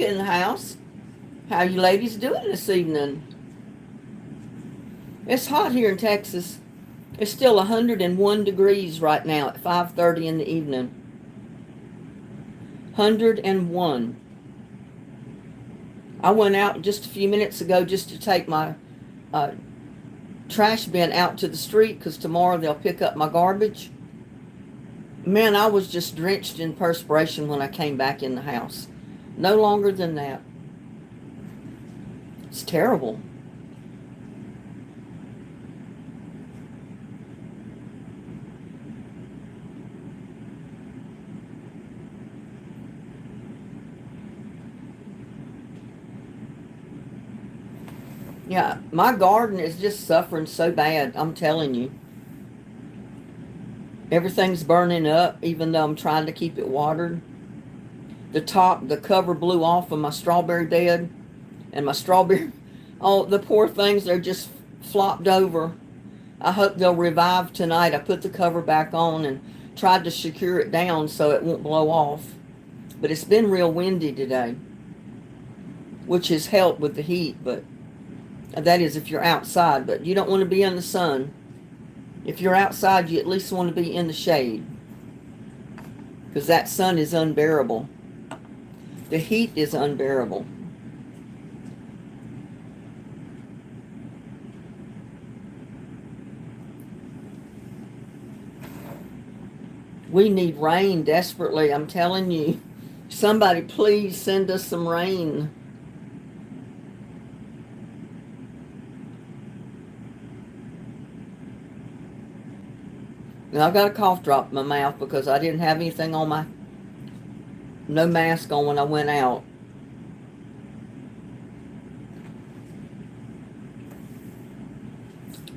in the house. How you ladies doing this evening? It's hot here in Texas. It's still 101 degrees right now at 5:30 in the evening. 101. I went out just a few minutes ago just to take my uh, trash bin out to the street because tomorrow they'll pick up my garbage. Man, I was just drenched in perspiration when I came back in the house. No longer than that. It's terrible. Yeah, my garden is just suffering so bad, I'm telling you. Everything's burning up, even though I'm trying to keep it watered. The cover blew off of my strawberry bed, and my strawberry, oh, the poor things, they're just flopped over. I hope they'll revive tonight. I put the cover back on and tried to secure it down so it won't blow off. But it's been real windy today, which has helped with the heat, but that is if you're outside, but you don't want to be in the sun. If you're outside, you at least want to be in the shade, because that sun is unbearable. The heat is unbearable. We need rain desperately, I'm telling you. Somebody please send us some rain. And I've got a cough drop in my mouth because I didn't have anything on no mask on when I went out.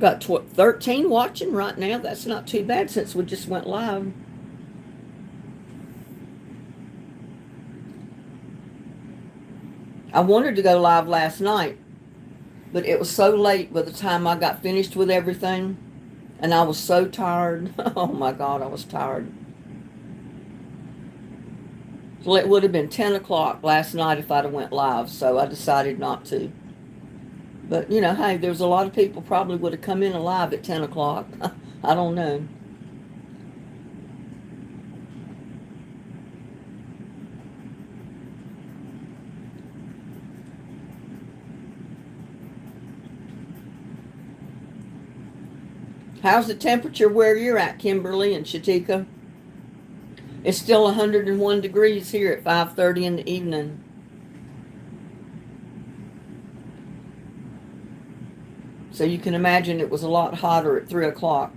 Got 13 watching right now. That's not too bad since we just went live. I wanted to go live last night, but it was so late by the time I got finished with everything, and I was so tired. Oh my God, I was tired. So it would have been 10 o'clock last night if I'd have went live, so I decided not to. But, you know, hey, there's a lot of people probably would have come in alive at 10 o'clock. I don't know. How's the temperature where you're at, Kimberly and Shatika? It's still 101 degrees here at 5:30 in the evening. So you can imagine it was a lot hotter at 3 o'clock.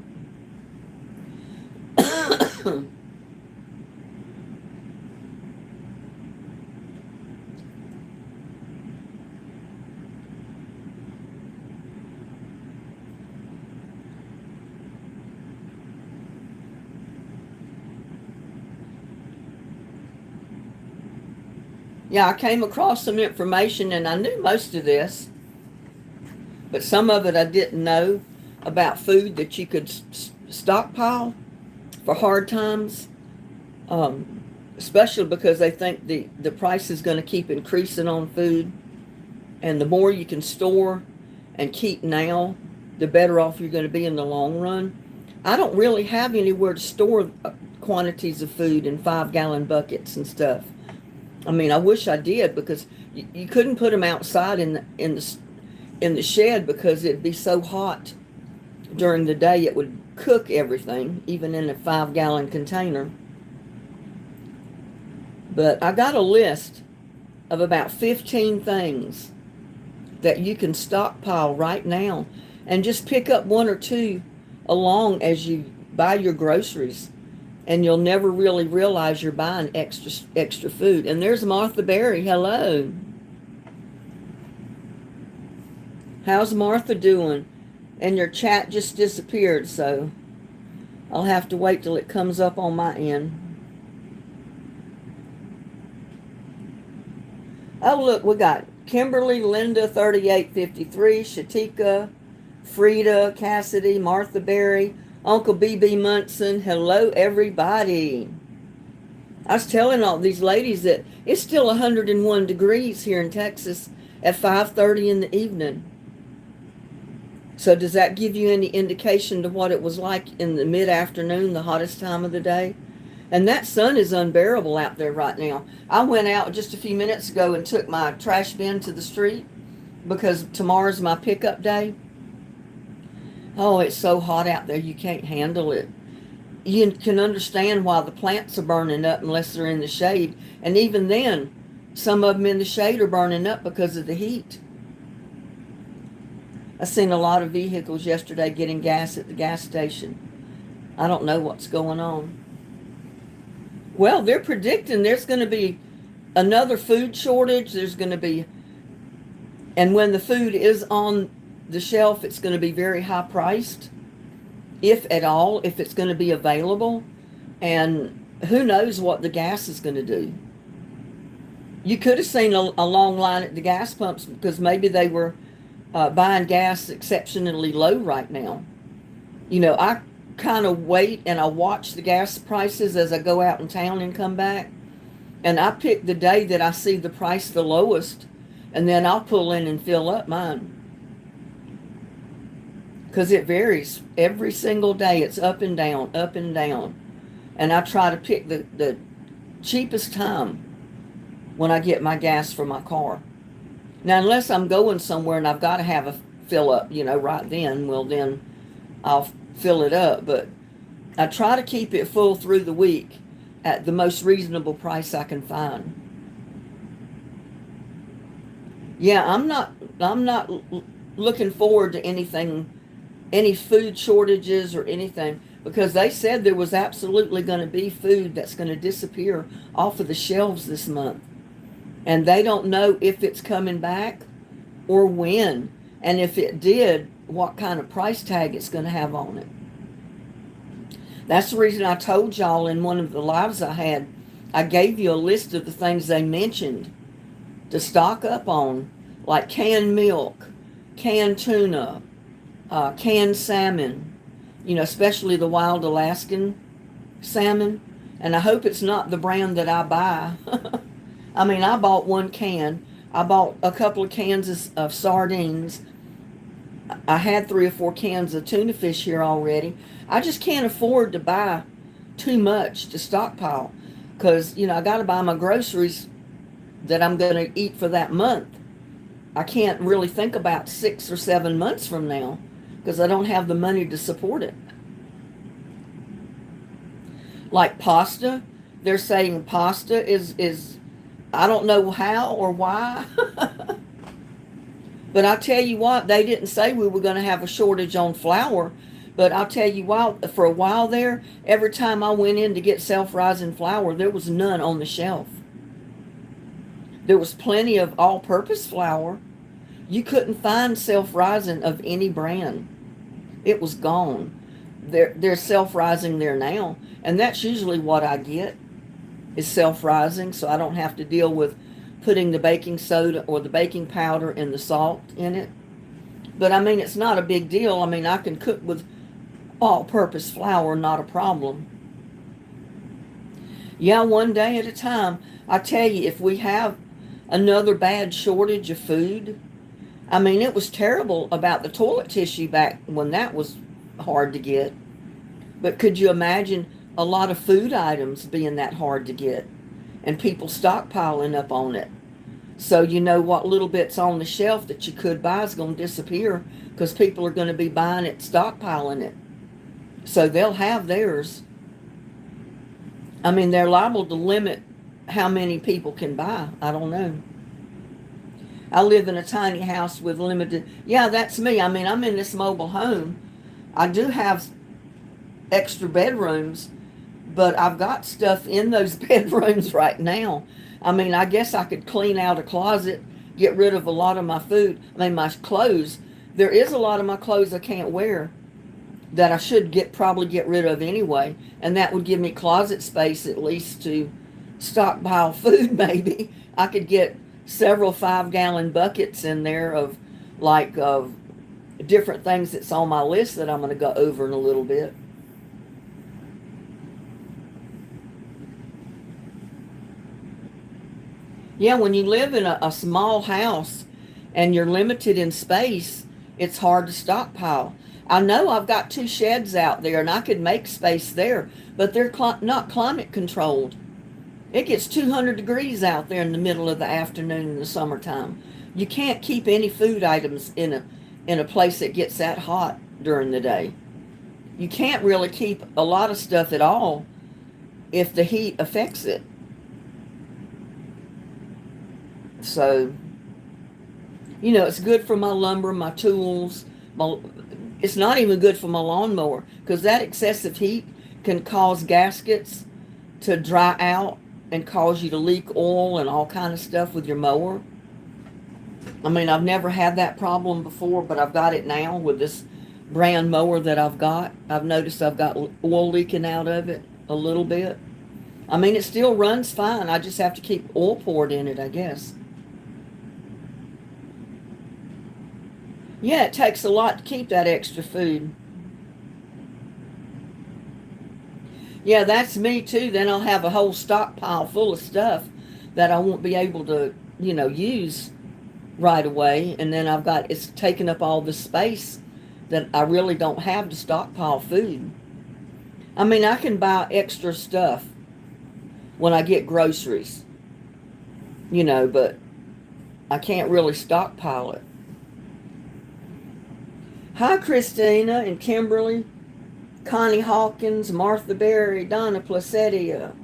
Yeah, I came across some information, and I knew most of this, but some of it I didn't know about food that you could stockpile for hard times, especially because they think the price is going to keep increasing on food, and the more you can store and keep now, the better off you're going to be in the long run. I don't really have anywhere to store quantities of food in 5-gallon buckets and stuff. I mean, I wish I did, because you couldn't put them outside in the shed because it'd be so hot during the day. It would cook everything, even in a 5-gallon container. But I got a list of about 15 things that you can stockpile right now, and just pick up one or two along as you buy your groceries. And you'll never really realize you're buying extra food. And there's Martha Berry. Hello. How's Martha doing? And your chat just disappeared, so I'll have to wait till it comes up on my end. Oh, look, we got Kimberly, Linda, 3853, Shatika, Frida, Cassidy, Martha Berry, Uncle B.B. Munson. Hello, everybody. I was telling all these ladies that it's still 101 degrees here in Texas at 5:30 in the evening. So does that give you any indication to what it was like in the mid-afternoon, the hottest time of the day? And that sun is unbearable out there right now. I went out just a few minutes ago and took my trash bin to the street because tomorrow's my pickup day. Oh, it's so hot out there, you can't handle it. You can understand why the plants are burning up unless they're in the shade. And even then, some of them in the shade are burning up because of the heat. I seen a lot of vehicles yesterday getting gas at the gas station. I don't know what's going on. Well, they're predicting there's going to be another food shortage. There's going to be, and when the food is on the shelf, it's going to be very high priced, if at all, if it's going to be available. And who knows what the gas is going to do. You could have seen a long line at the gas pumps because maybe they were buying gas exceptionally low right now. You know, I kind of wait and I watch the gas prices as I go out in town and come back. And I pick the day that I see the price the lowest, and then I'll pull in and fill up mine. Because it varies every single day. It's up and down, up and down. And I try to pick the cheapest time when I get my gas for my car. Now, unless I'm going somewhere and I've got to have a fill up, you know, right then, well, then I'll fill it up. But I try to keep it full through the week at the most reasonable price I can find. Yeah, I'm not looking forward to anything, any food shortages or anything, because they said there was absolutely going to be food that's going to disappear off of the shelves this month. And they don't know if it's coming back or when. And if it did, what kind of price tag it's going to have on it. That's the reason I told y'all in one of the lives I had, I gave you a list of the things they mentioned to stock up on, like canned milk, canned tuna, canned salmon, you know, especially the wild Alaskan salmon. And I hope it's not the brand that I buy. I mean, I bought one can. I bought a couple of cans of sardines. I had 3 or 4 cans of tuna fish here already. I just can't afford to buy too much to stockpile because, you know, I got to buy my groceries that I'm going to eat for that month. I can't really think about 6 or 7 months from now because I don't have the money to support it. Like pasta, they're saying pasta is I don't know how or why. But I'll tell you what, they didn't say we were going to have a shortage on flour. But I'll tell you what, for a while there, every time I went in to get self-rising flour, there was none on the shelf. There was plenty of all-purpose flour. You couldn't find self-rising of any brand. It was gone. They're self-rising there now. And that's usually what I get, is self-rising, so I don't have to deal with putting the baking soda or the baking powder and the salt in it. But I mean, it's not a big deal. I mean, I can cook with all-purpose flour, not a problem. Yeah, one day at a time. I tell you, if we have another bad shortage of food, I mean, it was terrible about the toilet tissue back when that was hard to get. But could you imagine a lot of food items being that hard to get and people stockpiling up on it? So you know what little bits on the shelf that you could buy is going to disappear because people are going to be buying it, stockpiling it. So they'll have theirs. I mean, they're liable to limit how many people can buy. I don't know. I live in a tiny house with limited... Yeah, that's me. I mean, I'm in this mobile home. I do have extra bedrooms, but I've got stuff in those bedrooms right now. I mean, I guess I could clean out a closet, get rid of a lot of my food. I mean, my clothes. There is a lot of my clothes I can't wear that I should probably get rid of anyway. And that would give me closet space at least to stockpile food, maybe. I could get several 5-gallon buckets in there of different things that's on my list that I'm going to go over in a little bit. Yeah, when you live in a small house and you're limited in space, it's hard to stockpile. I know I've got two sheds out there and I could make space there, but they're not climate controlled. It gets 200 degrees out there in the middle of the afternoon in the summertime. You can't keep any food items in a place that gets that hot during the day. You can't really keep a lot of stuff at all if the heat affects it. So, it's good for my lumber, my tools. It's not even good for my lawnmower because that excessive heat can cause gaskets to dry out and cause you to leak oil and all kind of stuff with your mower. I mean, I've never had that problem before, but I've got it now with this brand mower that I've got. I've noticed I've got oil leaking out of it a little bit. I mean, it still runs fine. I just have to keep oil poured in it, I guess. Yeah, it takes a lot to keep that extra food. Yeah, that's me too. Then I'll have a whole stockpile full of stuff that I won't be able to, use right away. And then it's taking up all the space that I really don't have to stockpile food. I mean, I can buy extra stuff when I get groceries, but I can't really stockpile it. Hi, Christina and Kimberly, Connie Hawkins, Martha Berry, Donna Placedia.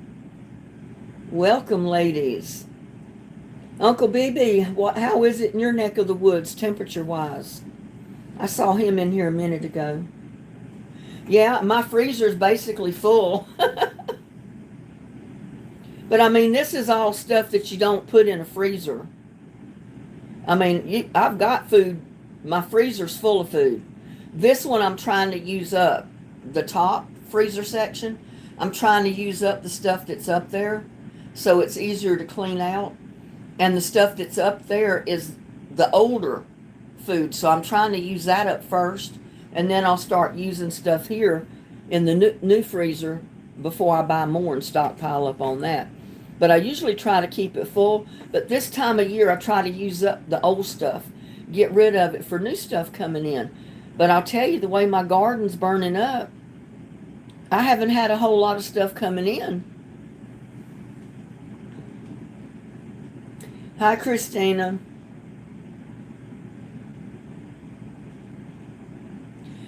Welcome, ladies. Uncle BB, how is it in your neck of the woods, temperature-wise? I saw him in here a minute ago. Yeah, my freezer's basically full. But I mean, this is all stuff that you don't put in a freezer. I mean, I've got food. My freezer's full of food. This one I'm trying to use up. The top freezer section, I'm trying to use up the stuff that's up there so it's easier to clean out. And the stuff that's up there is the older food. So I'm trying to use that up first. And then I'll start using stuff here in the new freezer before I buy more and stockpile up on that. But I usually try to keep it full. But this time of year, I try to use up the old stuff, get rid of it for new stuff coming in. But I'll tell you, the way my garden's burning up, I haven't had a whole lot of stuff coming in. Hi, Christina.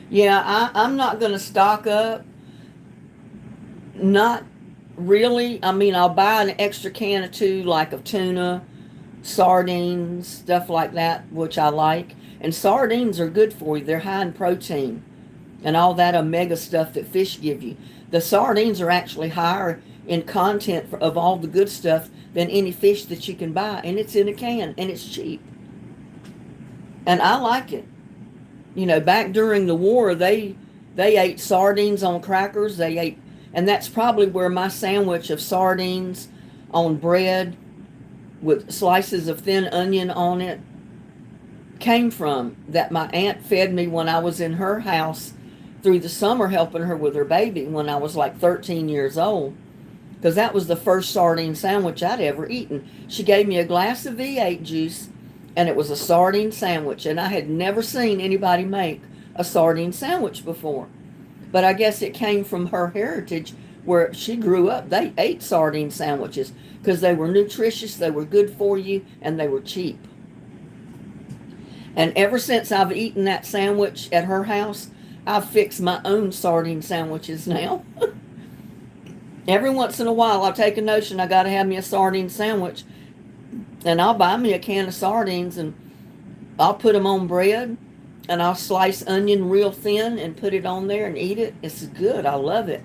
Yeah, I'm not going to stock up. Not really. I mean, I'll buy an extra can or two, like of tuna, sardines, stuff like that, which I like. And sardines are good for you. They're high in protein and all that omega stuff that fish give you. The sardines are actually higher in content of all the good stuff than any fish that you can buy. And it's in a can and it's cheap. And I like it. Back during the war, they ate sardines on crackers. And that's probably where my sandwich of sardines on bread with slices of thin onion on it came from. That my aunt fed me when I was in her house through the summer helping her with her baby when I was like 13 years old. Because that was the first sardine sandwich I'd ever eaten. She gave me a glass of V8 juice and it was a sardine sandwich. And I had never seen anybody make a sardine sandwich before. But I guess it came from her heritage where she grew up. They ate sardine sandwiches because they were nutritious, they were good for you, and they were cheap. And ever since I've eaten that sandwich at her house, I've fixed my own sardine sandwiches now. Every once in a while, I'll take a notion I got to have me a sardine sandwich. And I'll buy me a can of sardines and I'll put them on bread. And I'll slice onion real thin and put it on there and eat it. It's good. I love it.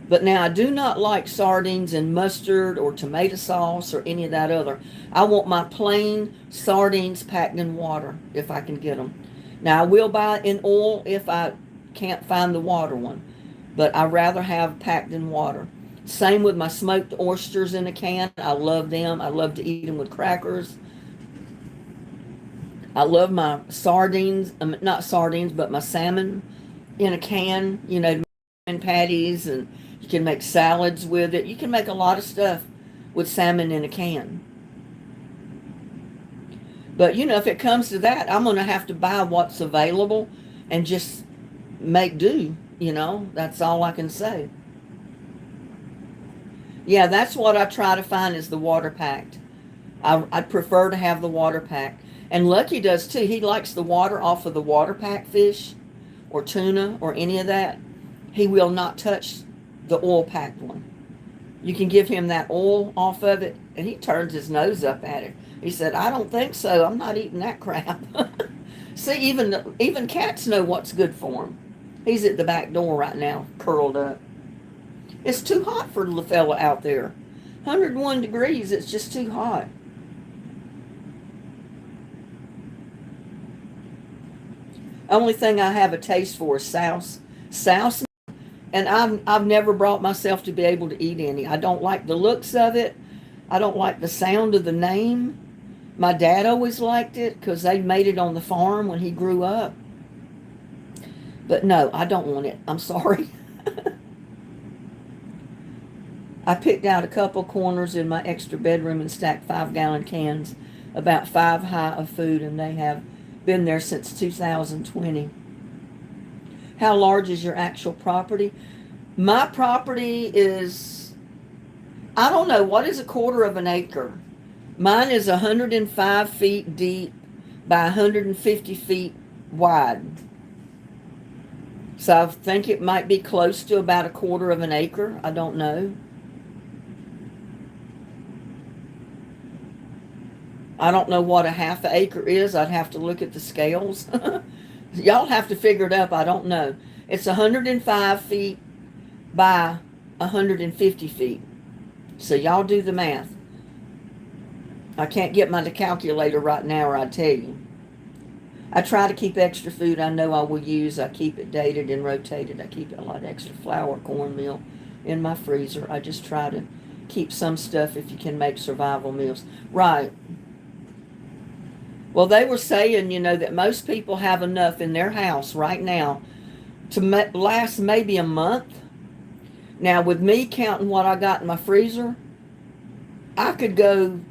But now I do not like sardines in mustard or tomato sauce or any of that other. I want my plain sardines packed in water if I can get them. Now I will buy it in oil if I can't find the water one. But I rather have packed in water. Same with my smoked oysters in a can. I love them. I love to eat them with crackers. I love my sardines, not sardines, but my salmon in a can, and patties, and you can make salads with it. You can make a lot of stuff with salmon in a can. But, you know, if it comes to that, I'm going to have to buy what's available and just make do, you know. That's all I can say. Yeah, that's what I try to find is the water packed. I'd prefer to have the water packed. And Lucky does too. He likes the water off of the water packed fish or tuna or any of that. He will not touch the oil packed one. You can give him that oil off of it, and he turns his nose up at it. He said, I don't think so. I'm not eating that crap. See, even cats know what's good for him. He's at the back door right now, curled up. It's too hot for the fella out there. 101 degrees, it's just too hot. Only thing I have a taste for is souse. Souse, and I've never brought myself to be able to eat any. I don't like the looks of it. I don't like the sound of the name. My dad always liked it because they made it on the farm when he grew up. But no, I don't want it. I'm sorry. I picked out a couple corners in my extra bedroom and stacked 5-gallon cans, about 5 high of food, and they have been there since 2020. How large is your actual property? My property is, I don't know, what is a quarter of an acre? Mine is 105 feet deep by 150 feet wide. So I think it might be close to about a quarter of an acre. I don't know. I don't know what a half an acre is. I'd have to look at the scales. Y'all have to figure it up. I don't know. It's 105 feet by 150 feet. So y'all do the math. I can't get my calculator right now or I'd tell you. I try to keep extra food I know I will use. I keep it dated and rotated. I keep a lot of extra flour, cornmeal in my freezer. I just try to keep some stuff if you can make survival meals. Right. Well, they were saying, you know, that most people have enough in their house right now to last maybe a month. Now, with me counting what I got in my freezer, I could go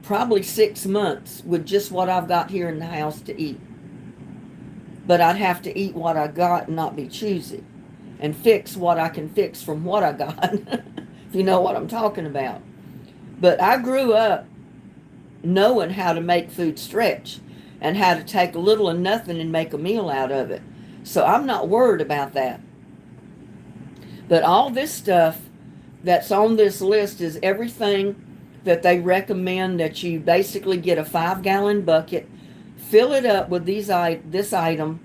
probably 6 months with just what I've got here in the house to eat. But I'd have to eat what I got and not be choosy and fix what I can fix from what I got, if you know what I'm talking about. But I grew up knowing how to make food stretch and how to take a little of nothing and make a meal out of it. So I'm not worried about that. But all this stuff that's on this list is everything that they recommend that you basically get a 5-gallon bucket, fill it up with this item,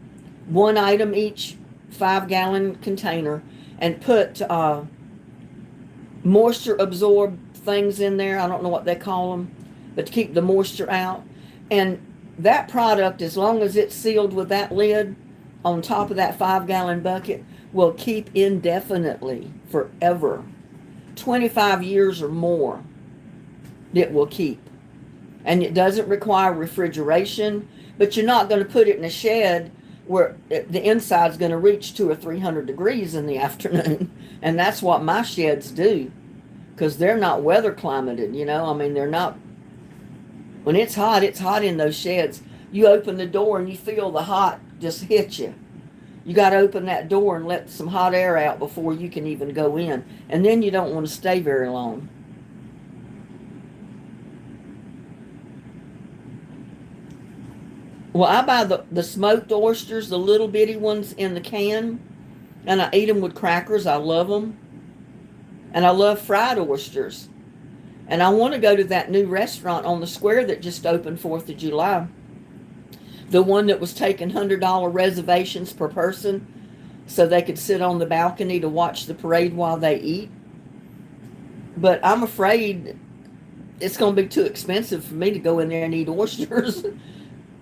one item each 5-gallon container, and put moisture absorbed things in there. I don't know what they call them, but to keep the moisture out. And that product, as long as it's sealed with that lid on top of that 5-gallon bucket, will keep indefinitely, forever. 25 years or more, it will keep. And it doesn't require refrigeration, but you're not going to put it in a shed where the inside's going to reach 200 or 300 degrees in the afternoon. And that's what my sheds do, because they're not weather climated, you know. I mean, they're not. When it's hot in those sheds. You open the door and you feel the hot just hit you. You got to open that door and let some hot air out before you can even go in. And then you don't want to stay very long. Well, I buy the smoked oysters, the little bitty ones in the can, and I eat them with crackers. I love them. And I love fried oysters. And I want to go to that new restaurant on the square that just opened 4th of July. The one that was taking $100 reservations per person so they could sit on the balcony to watch the parade while they eat. But I'm afraid it's going to be too expensive for me to go in there and eat oysters.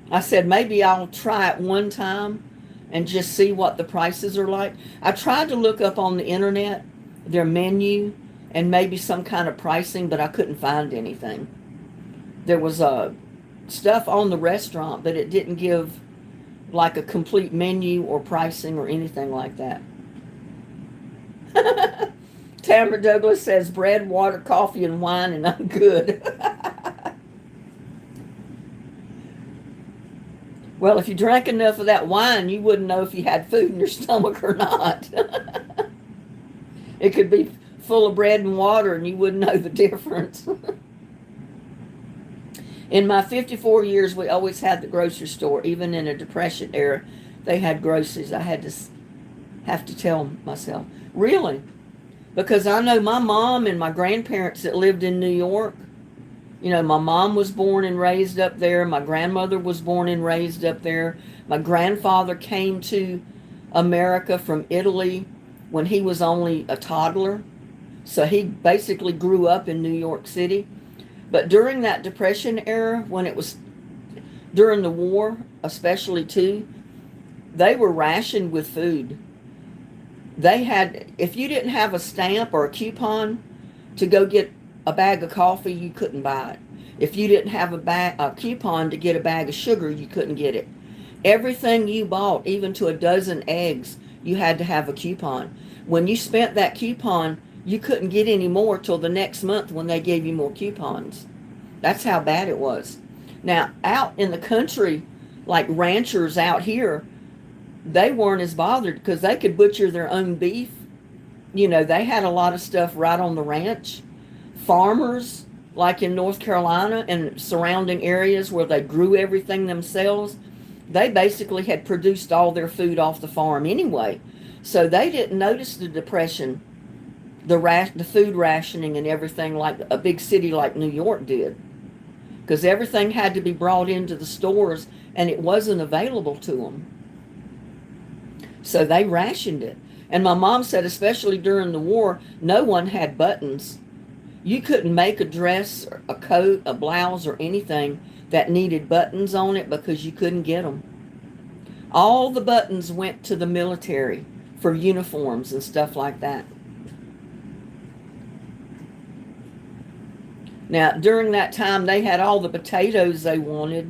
I said maybe I'll try it one time and just see what the prices are like. I tried to look up on the internet their menu and maybe some kind of pricing, but I couldn't find anything. There was stuff on the restaurant, but it didn't give like a complete menu or pricing or anything like that. Tamara Douglas says bread, water, coffee, and wine, and I'm good. Well, if you drank enough of that wine, you wouldn't know if you had food in your stomach or not. It could be full of bread and water, and you wouldn't know the difference. In my 54 years, we always had the grocery store. Even in a Depression era, they had groceries. I have to tell myself, really? Because I know my mom and my grandparents that lived in New York. You know, my mom was born and raised up there. My grandmother was born and raised up there. My grandfather came to America from Italy when he was only a toddler. So he basically grew up in New York City. But during that Depression era, when it was during the war, especially too, they were rationed with food. They had, if you didn't have a stamp or a coupon to go get a bag of coffee, you couldn't buy it. If you didn't have a coupon to get a bag of sugar, you couldn't get it. Everything you bought, even to a dozen eggs, you had to have a coupon. When you spent that coupon, you couldn't get any more till the next month when they gave you more coupons. That's how bad it was. Now, out in the country, like ranchers out here, they weren't as bothered because they could butcher their own beef. You know, they had a lot of stuff right on the ranch. Farmers, like in North Carolina and surrounding areas where they grew everything themselves, they basically had produced all their food off the farm anyway. So they didn't notice the Depression, the food rationing and everything like a big city like New York did. Because everything had to be brought into the stores and it wasn't available to them. So they rationed it. And my mom said, especially during the war, no one had buttons. You couldn't make a dress, or a coat, a blouse, or anything that needed buttons on it because you couldn't get them. All the buttons went to the military for uniforms and stuff like that. Now, during that time, they had all the potatoes they wanted.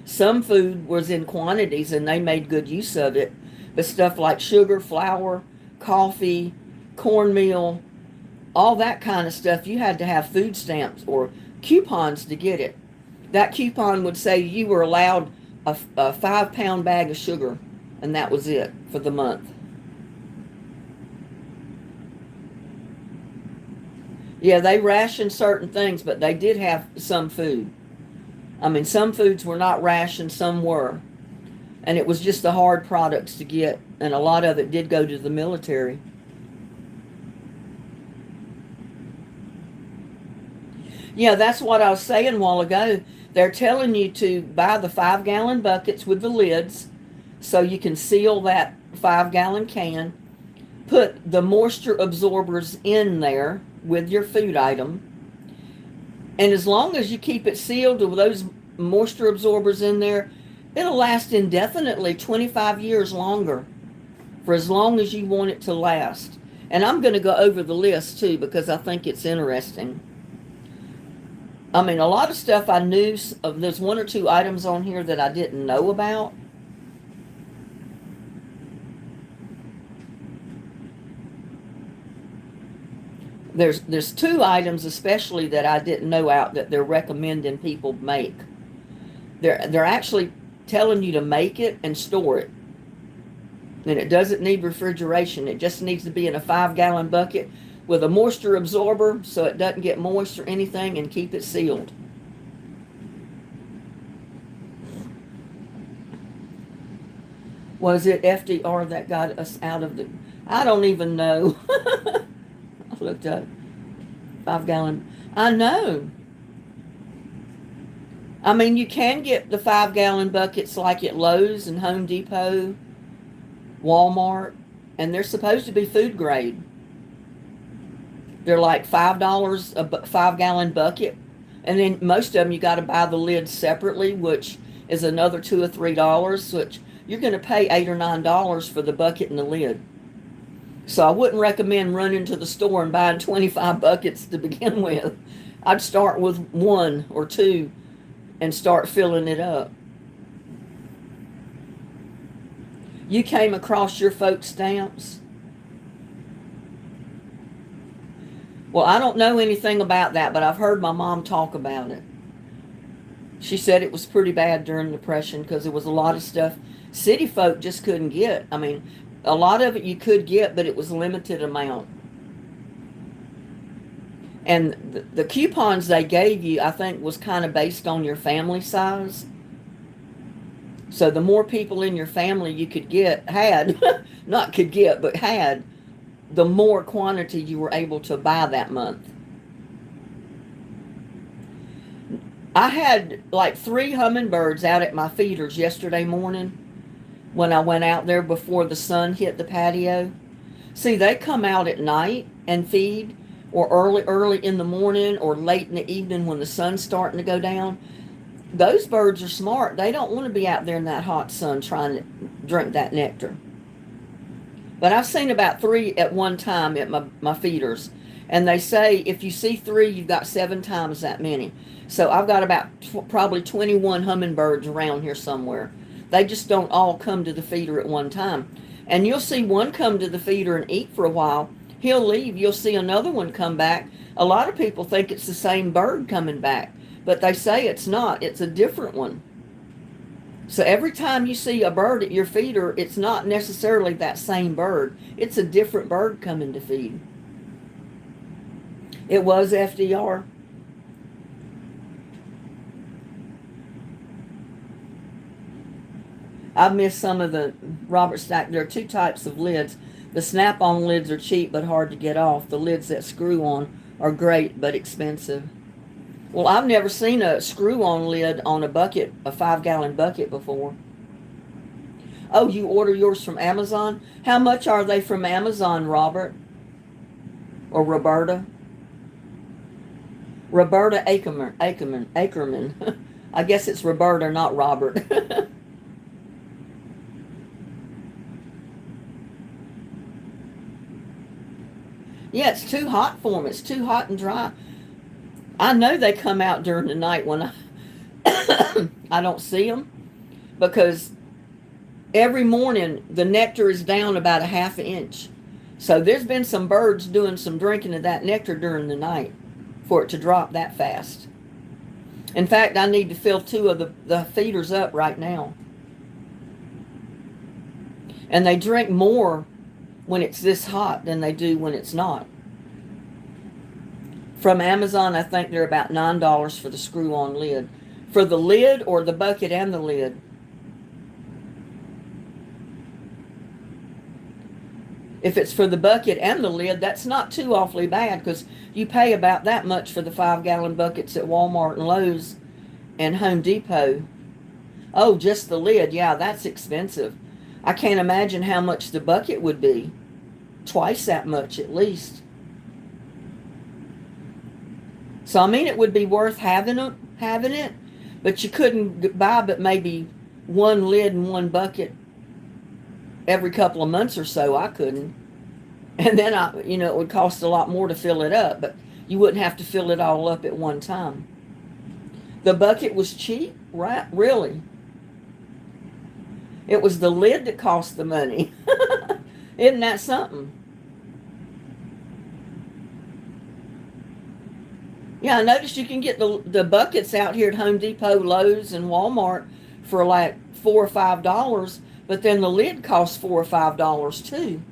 Some food was in quantities and they made good use of it. But stuff like sugar, flour, coffee, cornmeal, all that kind of stuff, you had to have food stamps or coupons to get it. That coupon would say you were allowed a 5-pound bag of sugar, and that was it for the month. Yeah, they rationed certain things, but they did have some food. I mean, some foods were not rationed, some were. And it was just the hard products to get, and a lot of it did go to the military. Yeah, that's what I was saying a while ago. They're telling you to buy the 5-gallon buckets with the lids so you can seal that 5-gallon can. Put the moisture absorbers in there with your food item. And as long as you keep it sealed with those moisture absorbers in there, it'll last indefinitely, 25 years longer, for as long as you want it to last. And I'm going to go over the list too because I think it's interesting. I mean, a lot of stuff I knew, there's 1 or 2 items on here that I didn't know about. There's 2 items especially that I didn't know out that they're recommending people make. They're actually telling you to make it and store it. And it doesn't need refrigeration. It just needs to be in a 5-gallon bucket with a moisture absorber so it doesn't get moist or anything, and keep it sealed. Was it FDR that got us out of the... I don't even know. I looked up. 5-gallon. I know. I mean, you can get the 5-gallon buckets like at Lowe's and Home Depot, Walmart, and they're supposed to be food grade. They're like $5 a 5-gallon bucket. And then most of them you got to buy the lids separately, which is another $2 or $3, which you're going to pay $8 or $9 for the bucket and the lid. So I wouldn't recommend running to the store and buying 25 buckets to begin with. I'd start with 1 or 2 and start filling it up. You came across your folks' stamps? Well, I don't know anything about that, but I've heard my mom talk about it. She said it was pretty bad during the Depression because there was a lot of stuff city folk just couldn't get. I mean, a lot of it you could get, but it was limited amount. And the coupons they gave you, I think, was kind of based on your family size. So the more people in your family you could get, not could get, but had, the more quantity you were able to buy that month. I had like 3 hummingbirds out at my feeders yesterday morning when I went out there before the sun hit the patio. See, they come out at night and feed, or early in the morning, or late in the evening when the sun's starting to go down. Those birds are smart. They don't want to be out there in that hot sun trying to drink that nectar. But I've seen about 3 at one time at my feeders. And they say if you see 3, you've got 7 times that many. So I've got about probably 21 hummingbirds around here somewhere. They just don't all come to the feeder at one time. And you'll see one come to the feeder and eat for a while. He'll leave. You'll see another one come back. A lot of people think it's the same bird coming back, but they say it's not. It's a different one. So every time you see a bird at your feeder, it's not necessarily that same bird. It's a different bird coming to feed. It was FDR. I missed some of the Robert Stack. There are 2 types of lids. The snap-on lids are cheap but hard to get off. The lids that screw on are great but expensive. Well, I've never seen a screw-on lid on a bucket, a 5-gallon bucket before. Oh, you order yours from Amazon? How much are they from Amazon, Robert? Or Roberta? Roberta Ackerman. I guess it's Roberta, not Robert. Yeah, it's too hot for them. It's too hot and dry. I know they come out during the night when I don't see them, because every morning the nectar is down about a ½ inch. So there's been some birds doing some drinking of that nectar during the night for it to drop that fast. In fact, I need to fill 2 of the feeders up right now. And they drink more when it's this hot than they do when it's not. From Amazon, I think they're about $9 for the screw-on lid. For the lid or the bucket and the lid? If it's for the bucket and the lid, that's not too awfully bad, because you pay about that much for the 5-gallon buckets at Walmart and Lowe's and Home Depot. Oh, just the lid. Yeah, that's expensive. I can't imagine how much the bucket would be. Twice that much at least. So, I mean, it would be worth having it, but you couldn't buy but maybe 1 lid and 1 bucket every couple of months or so. I couldn't. And then, it would cost a lot more to fill it up, but you wouldn't have to fill it all up at one time. The bucket was cheap, right? Really? It was the lid that cost the money. Isn't that something? Yeah, I noticed you can get the buckets out here at Home Depot, Lowe's, and Walmart for like $4 or $5, but then the lid costs $4 or $5 too.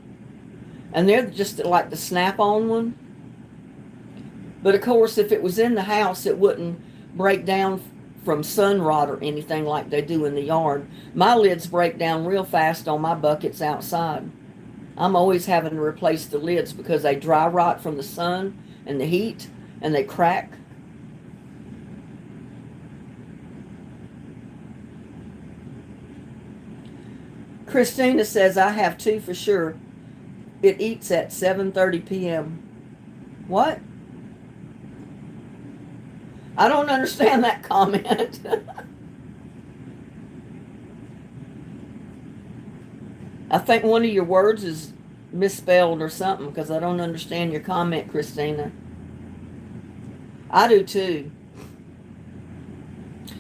And they're just like the snap-on one. But of course, if it was in the house, it wouldn't break down from sun rot or anything like they do in the yard. My lids break down real fast on my buckets outside. I'm always having to replace the lids because they dry rot from the sun and the heat, and they crack. Christina says, I have 2 for sure. It eats at 7:30 p.m. What? I don't understand that comment. I think one of your words is misspelled or something, because I don't understand your comment, Christina. I do too.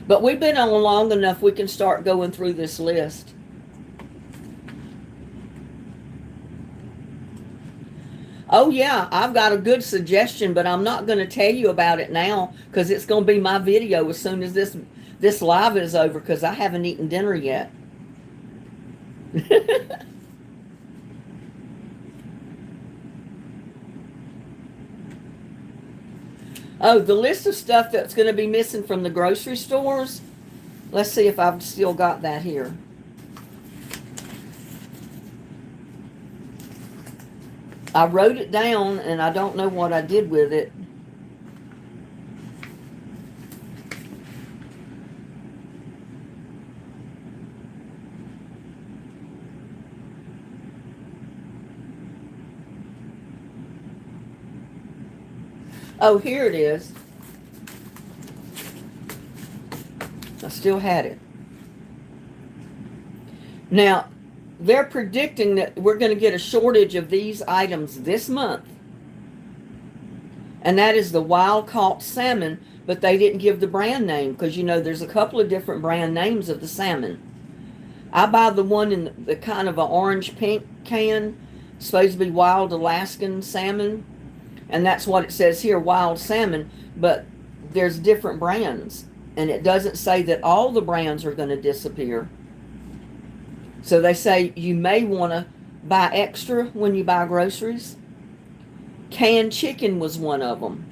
But we've been on long enough, we can start going through this list. Oh yeah, I've got a good suggestion, but I'm not going to tell you about it now because it's going to be my video as soon as this live is over because I haven't eaten dinner yet. Oh, the list of stuff that's going to be missing from the grocery stores. Let's see if I've still got that here. I wrote it down and I don't know what I did with it. Oh, here it is. I still had it. Now, they're predicting that we're going to get a shortage of these items this month. And that is the wild caught salmon, but they didn't give the brand name because, you know, there's a couple of different brand names of the salmon. I buy the one in the kind of an orange pink can, supposed to be wild Alaskan salmon. And that's what it says here, wild salmon, but there's different brands. And it doesn't say that all the brands are going to disappear. So they say you may want to buy extra when you buy groceries. Canned chicken was one of them.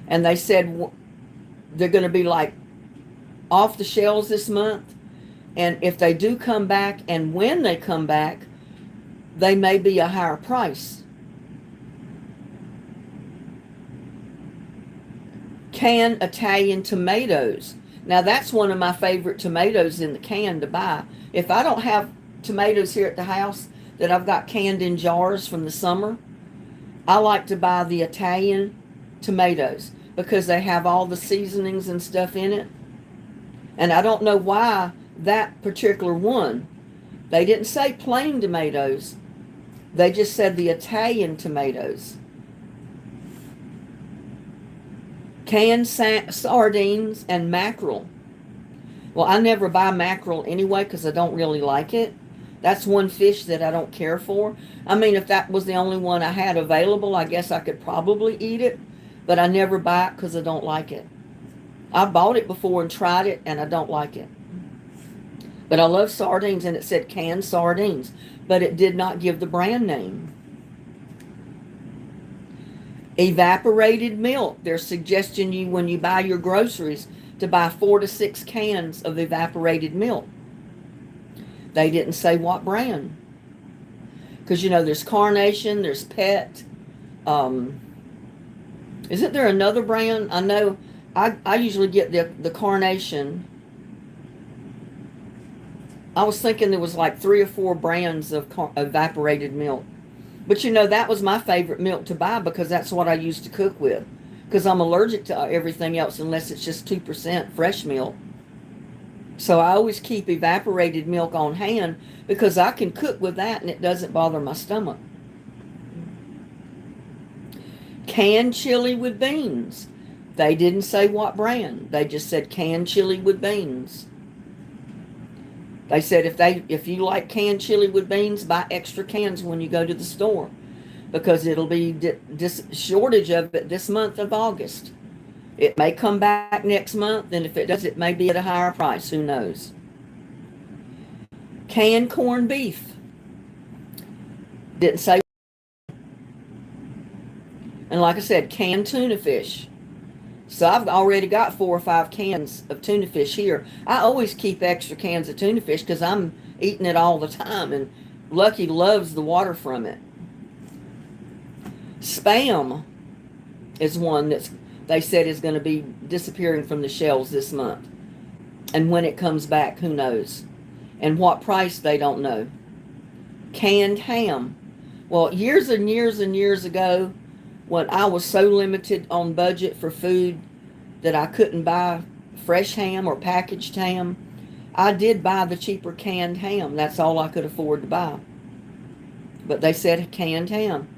And they said they're going to be like off the shelves this month. And if they do come back, and when they come back, they may be a higher price. Canned Italian tomatoes. Now that's one of my favorite tomatoes in the can to buy. If I don't have tomatoes here at the house that I've got canned in jars from the summer, I like to buy the Italian tomatoes because they have all the seasonings and stuff in it. And I don't know why that particular one. They didn't say plain tomatoes. They just said the Italian tomatoes. Canned sardines and mackerel. Well, I never buy mackerel anyway because I don't really like it. That's one fish that I don't care for. I mean, if that was the only one I had available, I guess I could probably eat it. But I never buy it because I don't like it. I bought it before and tried it, and I don't like it. But I love sardines, and it said canned sardines. But it did not give the brand name. Evaporated milk. They're suggesting you, when you buy your groceries, to buy 4 to 6 cans of evaporated milk. They didn't say what brand. Because, you know, there's Carnation, there's Pet. Isn't there another brand? I know I usually get the Carnation. I was thinking there was like 3 or 4 brands of evaporated milk. But, you know, that was my favorite milk to buy because that's what I used to cook with. Because I'm allergic to everything else unless it's just 2% fresh milk. So I always keep evaporated milk on hand because I can cook with that and it doesn't bother my stomach. Canned chili with beans. They didn't say what brand. They just said canned chili with beans. They said if you like canned chili with beans, buy extra cans when you go to the store because it'll be this shortage of it this month of August. It may come back next month, and if it does, it may be at a higher price. Who knows? Canned corned beef. Didn't say. And like I said, canned tuna fish. So I've already got 4 or 5 cans of tuna fish here. I always keep extra cans of tuna fish because I'm eating it all the time, and Lucky loves the water from it. Spam is one that's they said is going to be disappearing from the shelves this month. And when it comes back, who knows? And what price, they don't know. Canned ham. Well, years and years and years ago, when I was so limited on budget for food that I couldn't buy fresh ham or packaged ham, I did buy the cheaper canned ham. That's all I could afford to buy. But they said canned ham.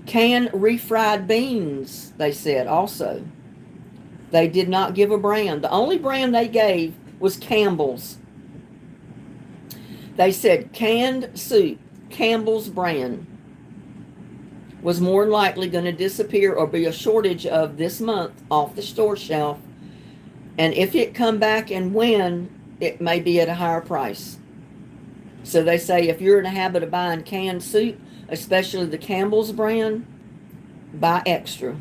Canned refried beans, they said also. They did not give a brand. The only brand they gave was Campbell's. They said canned soup, Campbell's brand. was more than likely going to disappear or be a shortage of this month off the store shelf. And if it come back and when, it may be at a higher price. So they say if you're in a habit of buying canned soup, especially the Campbell's brand, buy extra.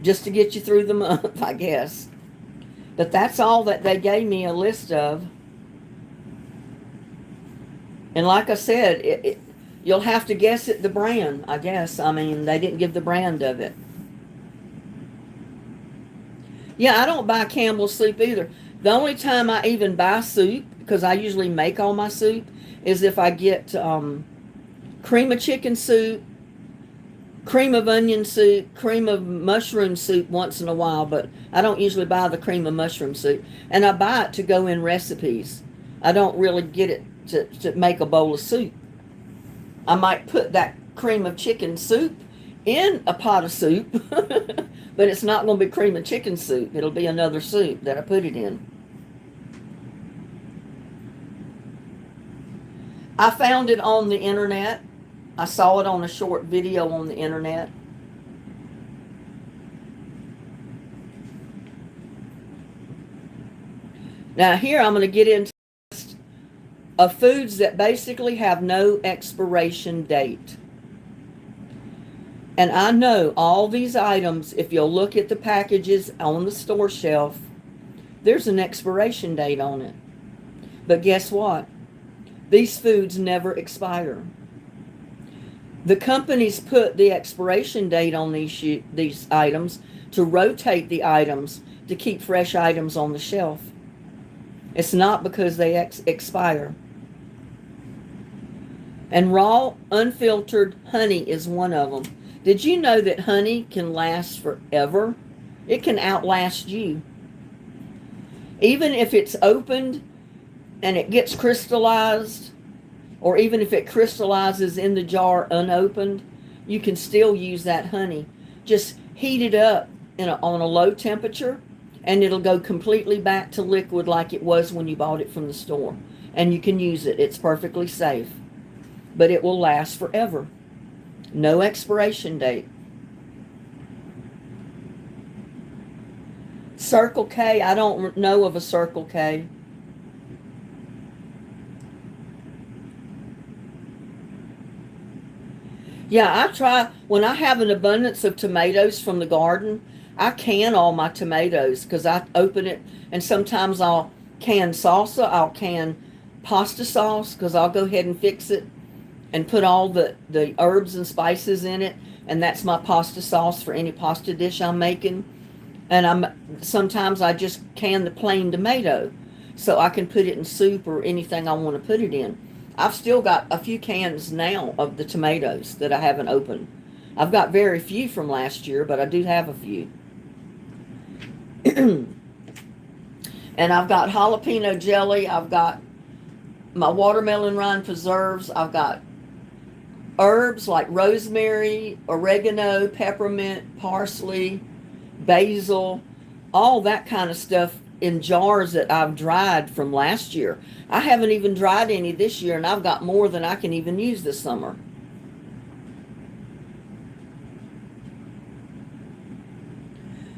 Just to get you through the month, I guess. But that's all that they gave me a list of. And like I said, you'll have to guess at the brand, I guess. I mean, they didn't give the brand of it. Yeah, I don't buy Campbell's soup either. The only time I even buy soup, because I usually make all my soup, is if I get cream of chicken soup, cream of onion soup, cream of mushroom soup once in a while, but I don't usually buy the cream of mushroom soup. And I buy it to go in recipes. I don't really get it to make a bowl of soup. I might put that cream of chicken soup in a pot of soup, but it's not going to be cream of chicken soup. It'll be another soup that I put it in. I found it on the internet. I saw it on a short video on the internet. Now here I'm going to get into of foods that basically have no expiration date. And I know all these items, if you'll look at the packages on the store shelf, there's an expiration date on it. But guess what? These foods never expire. The companies put the expiration date on these items to rotate the items to keep fresh items on the shelf. It's not because they expire. And raw, unfiltered honey is one of them. Did you know that honey can last forever? It can outlast you. Even if it's opened and it gets crystallized, or even if it crystallizes in the jar unopened, you can still use that honey. Just heat it up on a low temperature, and it'll go completely back to liquid like it was when you bought it from the store. And you can use it. It's perfectly safe. But it will last forever. No expiration date. Circle K, I don't know of a Circle K. Yeah, I try, when I have an abundance of tomatoes from the garden, I can all my tomatoes because I open it, and sometimes I'll can salsa, I'll can pasta sauce because I'll go ahead and fix it and put all the herbs and spices in it, and that's my pasta sauce for any pasta dish I'm making. And sometimes I just can the plain tomato so I can put it in soup or anything I want to put it in. I've still got a few cans now of the tomatoes that I haven't opened. I've got very few from last year, but I do have a few. And I've got jalapeno jelly. I've got my watermelon rind preserves. I've got herbs like rosemary, oregano, peppermint, parsley, basil, all that kind of stuff in jars that I've dried from last year. I haven't even dried any this year, and I've got more than I can even use this summer.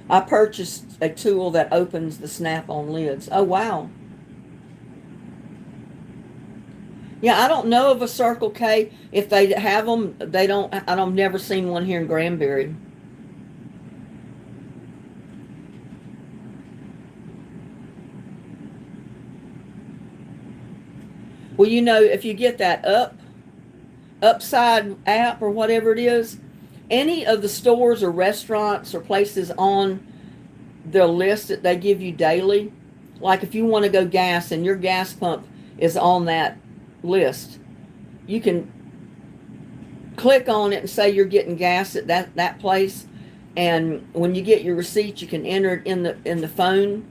I purchased a tool that opens the snap-on lids. Oh, wow. Yeah, I don't know of a Circle K. If they have them, I've never seen one here in Granbury. Well, you know, if you get that Upside app or whatever it is, any of the stores or restaurants or places on their list that they give you daily, like if you want to go gas and your gas pump is on that list, you can click on it and say you're getting gas at that place, and when you get your receipt, you can enter it in the phone,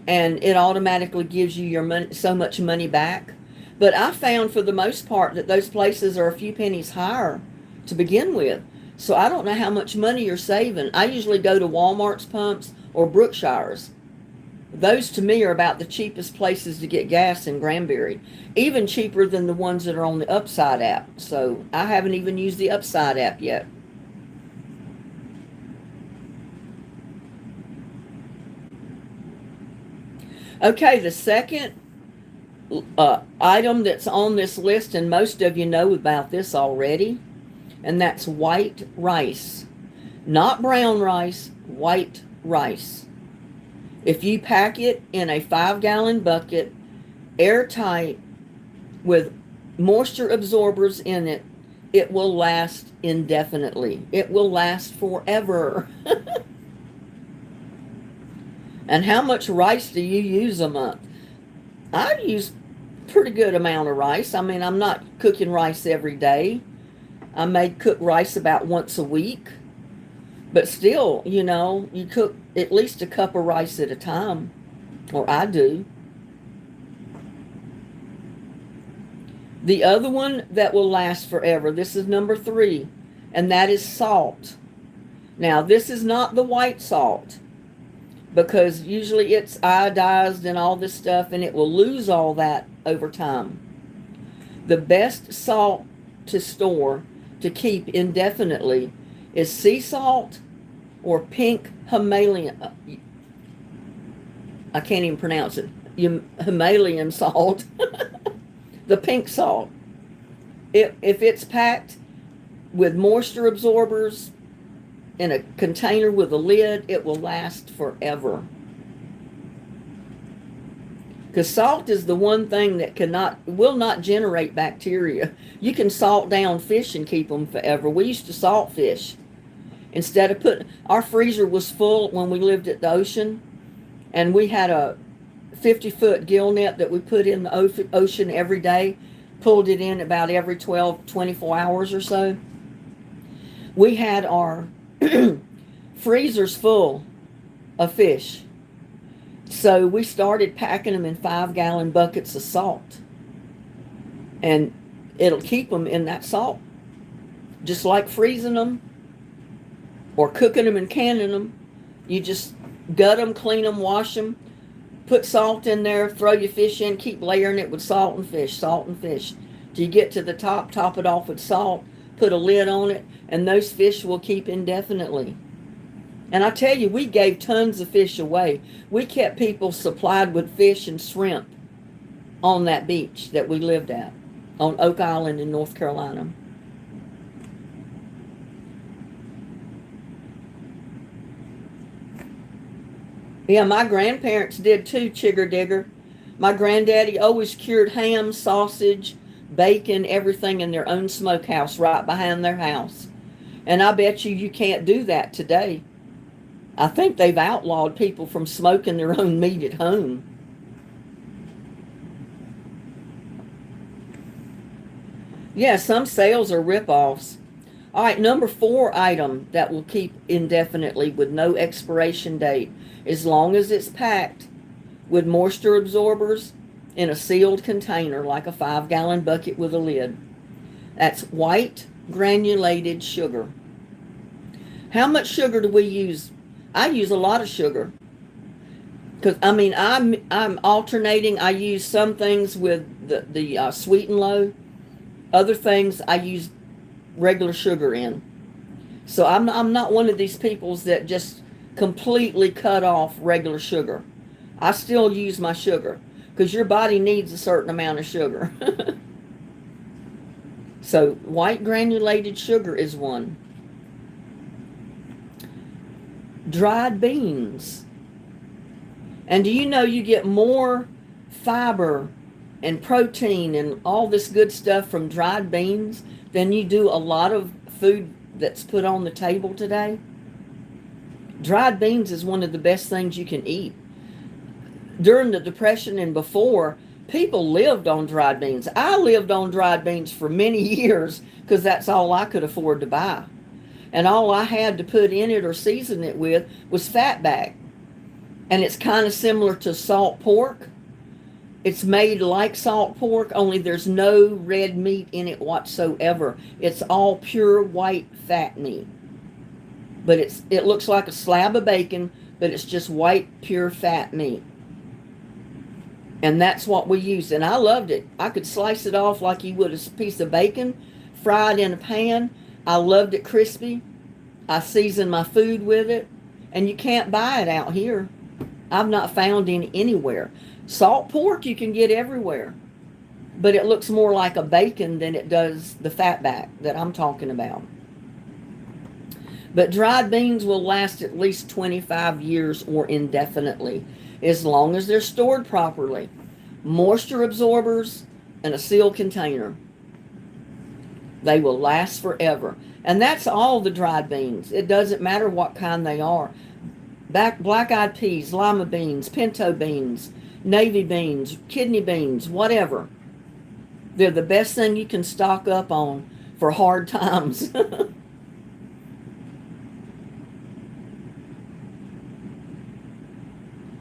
and it automatically gives you your money, so much money back. But I found for the most part that those places are a few pennies higher to begin with. So I don't know how much money you're saving. I usually go to Walmart's pumps or Brookshire's. Those to me are about the cheapest places to get gas in Granbury, even cheaper than the ones that are on the Upside app. So I haven't even used the Upside app yet. Okay, the second item that's on this list, and most of you know about this already, and that's white rice. Not brown rice, white rice. If you pack it in a 5-gallon bucket, airtight, with moisture absorbers in it, it will last indefinitely. It will last forever. And how much rice do you use a month? I use pretty good amount of rice. I mean, I'm not cooking rice every day. I may cook rice about once a week. But still, you cook at least a cup of rice at a time. Or I do. The other one that will last forever, this is number 3, and that is salt. Now, this is not the white salt, because usually it's iodized and all this stuff, and it will lose all that over time. The best salt to store, to keep indefinitely, is sea salt or pink Himalayan. I can't even pronounce it. Himalayan salt. The pink salt. If it's packed with moisture absorbers in a container with a lid, it will last forever. Because salt is the one thing that will not generate bacteria. You can salt down fish and keep them forever. We used to salt fish. Instead of our freezer was full when we lived at the ocean, and we had a 50-foot gill net that we put in the ocean every day, pulled it in about every 24 hours or so. We had our freezers full of fish. So we started packing them in 5-gallon buckets of salt. And it'll keep them in that salt. Just like freezing them or cooking them and canning them. You just gut them, clean them, wash them, put salt in there, throw your fish in, keep layering it with salt and fish, salt and fish. Till you get to the top, top it off with salt, put a lid on it, and those fish will keep indefinitely. And I tell you, we gave tons of fish away. We kept people supplied with fish and shrimp on that beach that we lived at, on Oak Island in North Carolina. Yeah, my grandparents did too, Chigger Digger. My granddaddy always cured ham, sausage, bacon, everything in their own smokehouse right behind their house. And I bet you can't do that today. I think they've outlawed people from smoking their own meat at home. Yeah, some sales are rip-offs. All right, number 4 item that will keep indefinitely with no expiration date, as long as it's packed with moisture absorbers in a sealed container like a 5-gallon bucket with a lid. That's white granulated sugar. How much sugar do we use? I use a lot of sugar. Because, I'm alternating. I use some things with the sweet and low. Other things I use regular sugar in. So I'm not one of these peoples that just completely cut off regular sugar. I still use my sugar because your body needs a certain amount of sugar. So white granulated sugar is one. Dried beans. And do you know you get more fiber and protein and all this good stuff from dried beans than you do a lot of food that's put on the table today? Dried beans is one of the best things you can eat. During the Depression and before, people lived on dried beans. I lived on dried beans for many years because that's all I could afford to buy. And all I had to put in it or season it with was fatback. And it's kind of similar to salt pork. It's made like salt pork, only there's no red meat in it whatsoever. It's all pure white fat meat. But it looks like a slab of bacon, but it's just white, pure fat meat. And that's what we used. And I loved it. I could slice it off like you would a piece of bacon, fried in a pan. I loved it crispy. I seasoned my food with it. And you can't buy it out here. I've not found any anywhere. Salt pork you can get everywhere. But it looks more like a bacon than it does the fatback that I'm talking about. But dried beans will last at least 25 years or indefinitely, as long as they're stored properly. Moisture absorbers and a sealed container. They will last forever. And that's all the dried beans. It doesn't matter what kind they are. Black-eyed peas, lima beans, pinto beans, navy beans, kidney beans, whatever. They're the best thing you can stock up on for hard times.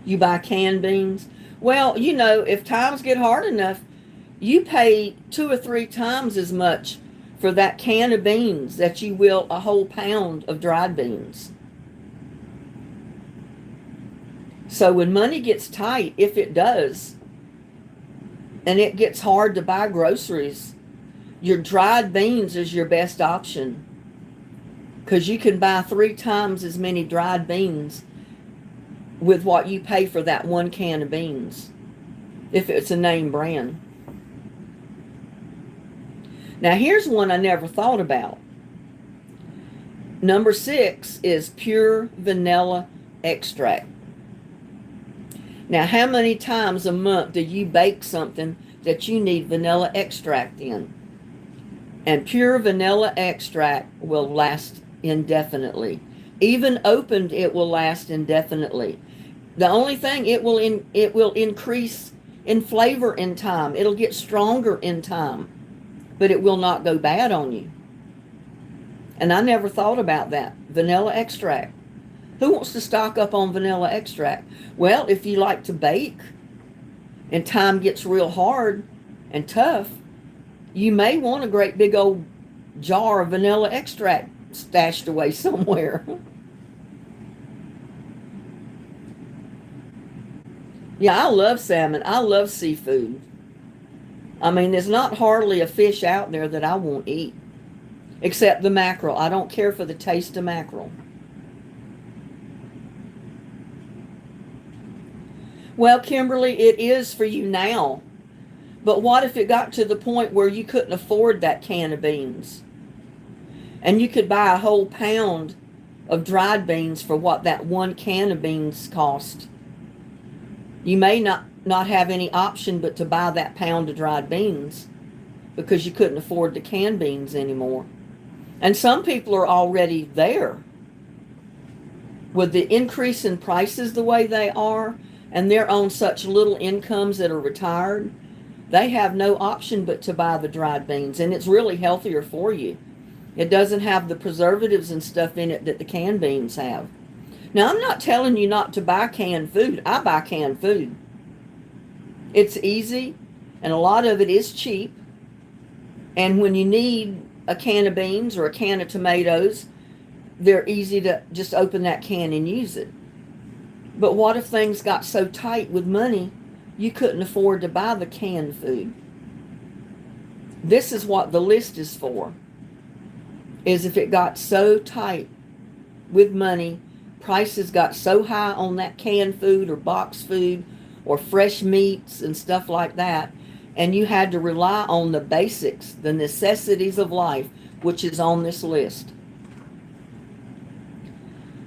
You buy canned beans. Well, you know, if times get hard enough, you pay 2 or 3 times as much for that can of beans that you will a whole pound of dried beans. So when money gets tight, if it does, and it gets hard to buy groceries, your dried beans is your best option, because you can buy 3 times as many dried beans with what you pay for that 1 can of beans, if it's a name brand. Now here's one I never thought about. Number 6 is pure vanilla extract. Now, how many times a month do you bake something that you need vanilla extract in? And pure vanilla extract will last indefinitely. Even opened, it will last indefinitely. The only thing, it will increase in flavor in time. It'll get stronger in time, but it will not go bad on you. And I never thought about that. Vanilla extract. Who wants to stock up on vanilla extract? Well, if you like to bake and time gets real hard and tough, you may want a great big old jar of vanilla extract stashed away somewhere. Yeah, I love salmon. I love seafood. I mean, there's not hardly a fish out there that I won't eat, except the mackerel. I don't care for the taste of mackerel. Well, Kimberly, it is for you now. But what if it got to the point where you couldn't afford that can of beans? And you could buy a whole pound of dried beans for what that 1 can of beans cost. You may not have any option but to buy that pound of dried beans because you couldn't afford the canned beans anymore. And some people are already there. With the increase in prices the way they are, and they're on such little incomes that are retired, they have no option but to buy the dried beans. And it's really healthier for you. It doesn't have the preservatives and stuff in it that the canned beans have. Now, I'm not telling you not to buy canned food. I buy canned food. It's easy, and a lot of it is cheap. And when you need a can of beans or a can of tomatoes, they're easy to just open that can and use it. But what if things got so tight with money, you couldn't afford to buy the canned food? This is what the list is for. Is if it got so tight with money, prices got so high on that canned food or box food or fresh meats and stuff like that, and you had to rely on the basics, the necessities of life, which is on this list.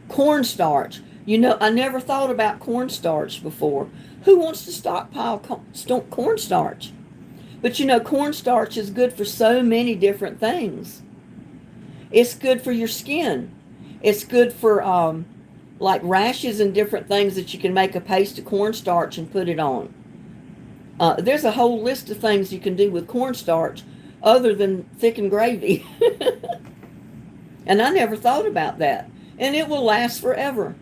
Cornstarch. You know, I never thought about cornstarch before. Who wants to stockpile cornstarch? But you know, cornstarch is good for so many different things. It's good for your skin. It's good for like rashes and different things that you can make a paste of cornstarch and put it on. There's a whole list of things you can do with cornstarch other than thicken gravy. And I never thought about that. And it will last forever.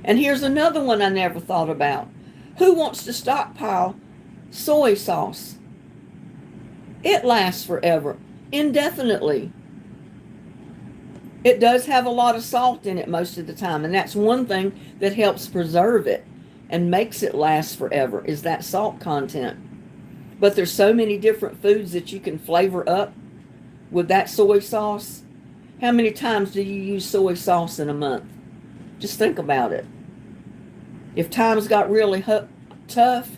And here's another one I never thought about. Who wants to stockpile soy sauce? It lasts forever, indefinitely. It does have a lot of salt in it most of the time, and that's one thing that helps preserve it and makes it last forever is that salt content. But there's so many different foods that you can flavor up with that soy sauce. How many times do you use soy sauce in a month? Just think about it. If times got really tough,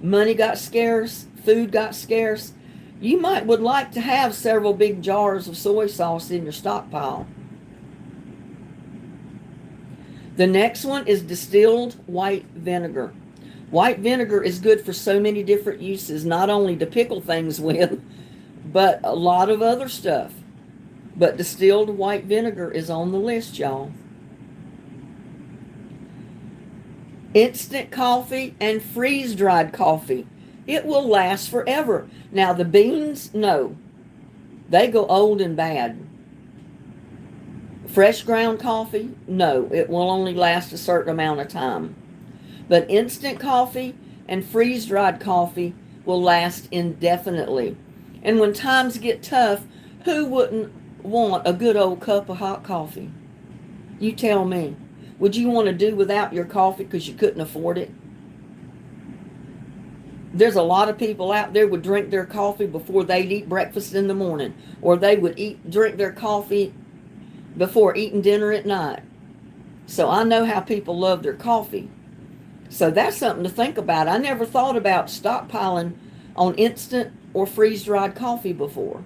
money got scarce, food got scarce, you would like to have several big jars of soy sauce in your stockpile. The next one is distilled white vinegar. White vinegar is good for so many different uses, not only to pickle things with, but a lot of other stuff. But distilled white vinegar is on the list, y'all. Instant coffee and freeze-dried coffee. It will last forever. Now, the beans, no. They go old and bad. Fresh ground coffee, no. It will only last a certain amount of time. But instant coffee and freeze-dried coffee will last indefinitely. And when times get tough, who wouldn't want a good old cup of hot coffee? You tell me. Would you want to do without your coffee because you couldn't afford it? There's a lot of people out there would drink their coffee before they'd eat breakfast in the morning, or they would drink their coffee before eating dinner at night. So I know how people love their coffee. So that's something to think about. I never thought about stockpiling on instant or freeze-dried coffee before.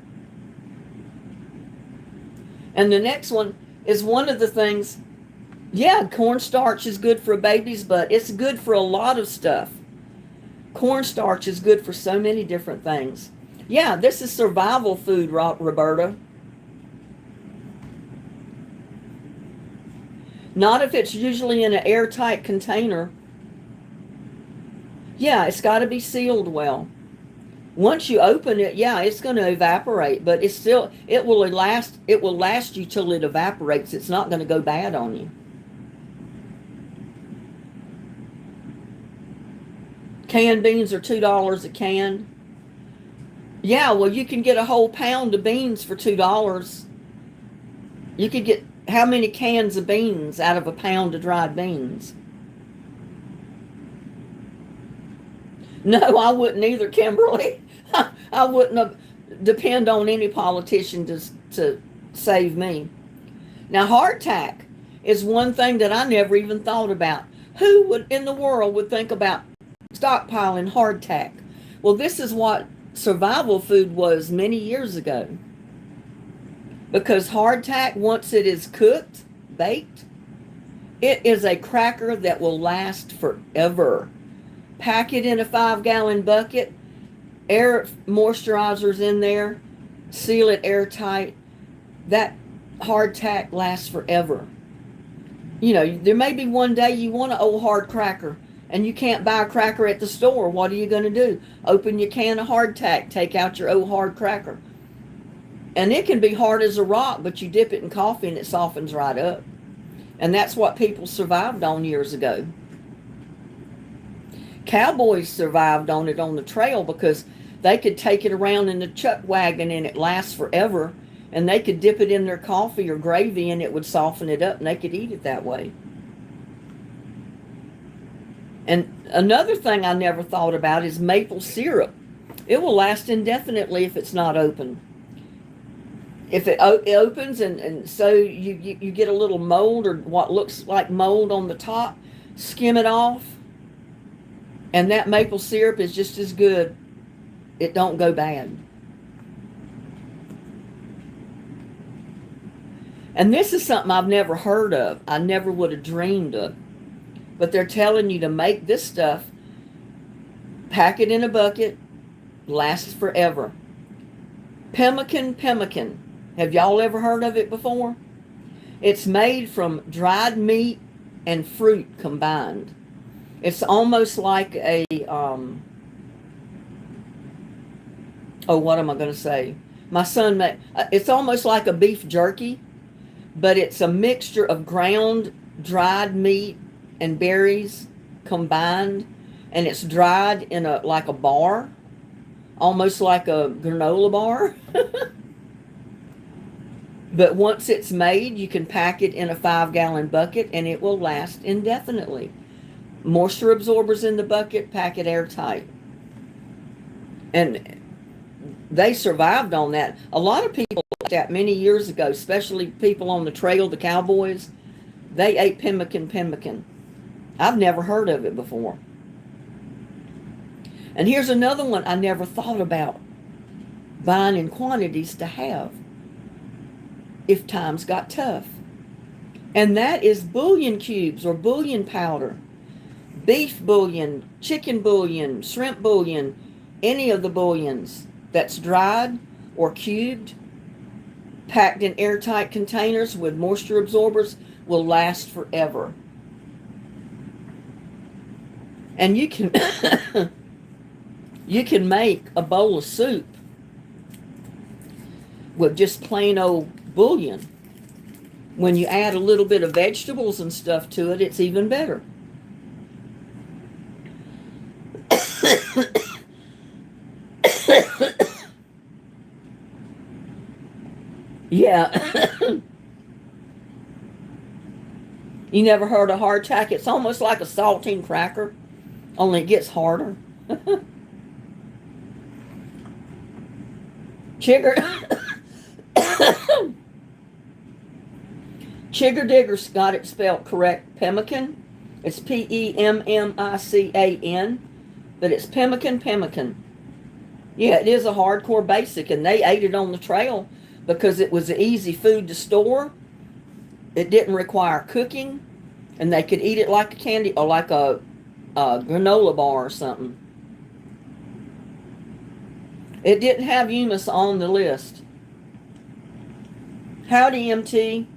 And the next one is one of the things, yeah, cornstarch is good for babies, but it's good for a lot of stuff. Cornstarch is good for so many different things. Yeah, this is survival food, Roberta. Not if it's usually in an airtight container. Yeah, it's got to be sealed well. Once you open it, yeah, it's going to evaporate, but it will last you till it evaporates. It's not going to go bad on you. Canned beans are $2 a can. Yeah, well, you can get a whole pound of beans for $2. You could get how many cans of beans out of a pound of dried beans? No, I wouldn't either, Kimberly. I wouldn't depend on any politician to save me. Now, hardtack is one thing that I never even thought about. Who would in the world would think about stockpiling hardtack? Well, this is what survival food was many years ago. Because hardtack, once it is cooked, baked, it is a cracker that will last forever. Pack it in a 5-gallon bucket, air moisturizers in there, seal it airtight. That hardtack lasts forever. You know, there may be one day you want an old hard cracker and you can't buy a cracker at the store. What are you going to do? Open your can of hardtack, take out your old hard cracker. And it can be hard as a rock, but you dip it in coffee and it softens right up. And that's what people survived on years ago. Cowboys survived on it on the trail because they could take it around in the chuck wagon and it lasts forever. And they could dip it in their coffee or gravy and it would soften it up and they could eat it that way. And another thing I never thought about is maple syrup. It will last indefinitely if it's not open. If it opens and so you get a little mold or what looks like mold on the top, skim it off. And that maple syrup is just as good. It don't go bad. And this is something I've never heard of. I never would have dreamed of. But they're telling you to make this stuff, pack it in a bucket, lasts forever. Pemmican. Have y'all ever heard of it before? It's made from dried meat and fruit combined. It's almost like a, what am I going to say? My son made, it's almost like a beef jerky, but it's a mixture of ground dried meat and berries combined, and it's dried in like a bar, almost like a granola bar. But once it's made, you can pack it in a 5-gallon bucket and it will last indefinitely. Moisture absorbers in the bucket, pack it airtight. And they survived on that. A lot of people like that many years ago, especially people on the trail, the cowboys, they ate pemmican. I've never heard of it before. And here's another one I never thought about buying in quantities to have if times got tough. And that is bouillon cubes or bouillon powder. Beef bouillon, chicken bouillon, shrimp bouillon, any of the bouillons that's dried or cubed, packed in airtight containers with moisture absorbers, will last forever. And you can you can make a bowl of soup with just plain old bouillon. When you add a little bit of vegetables and stuff to it, it's even better. Yeah. You never heard of hardtack? It's almost like a saltine cracker, only it gets harder. Chigger Digger's got it spelled correct. Pemmican. It's Pemmican, but it's pemmican. Yeah, it is a hardcore basic, and they ate it on the trail because it was an easy food to store. It didn't require cooking, and they could eat it like a candy or like a granola bar or something. It didn't have humus on the list. Howdy, MT.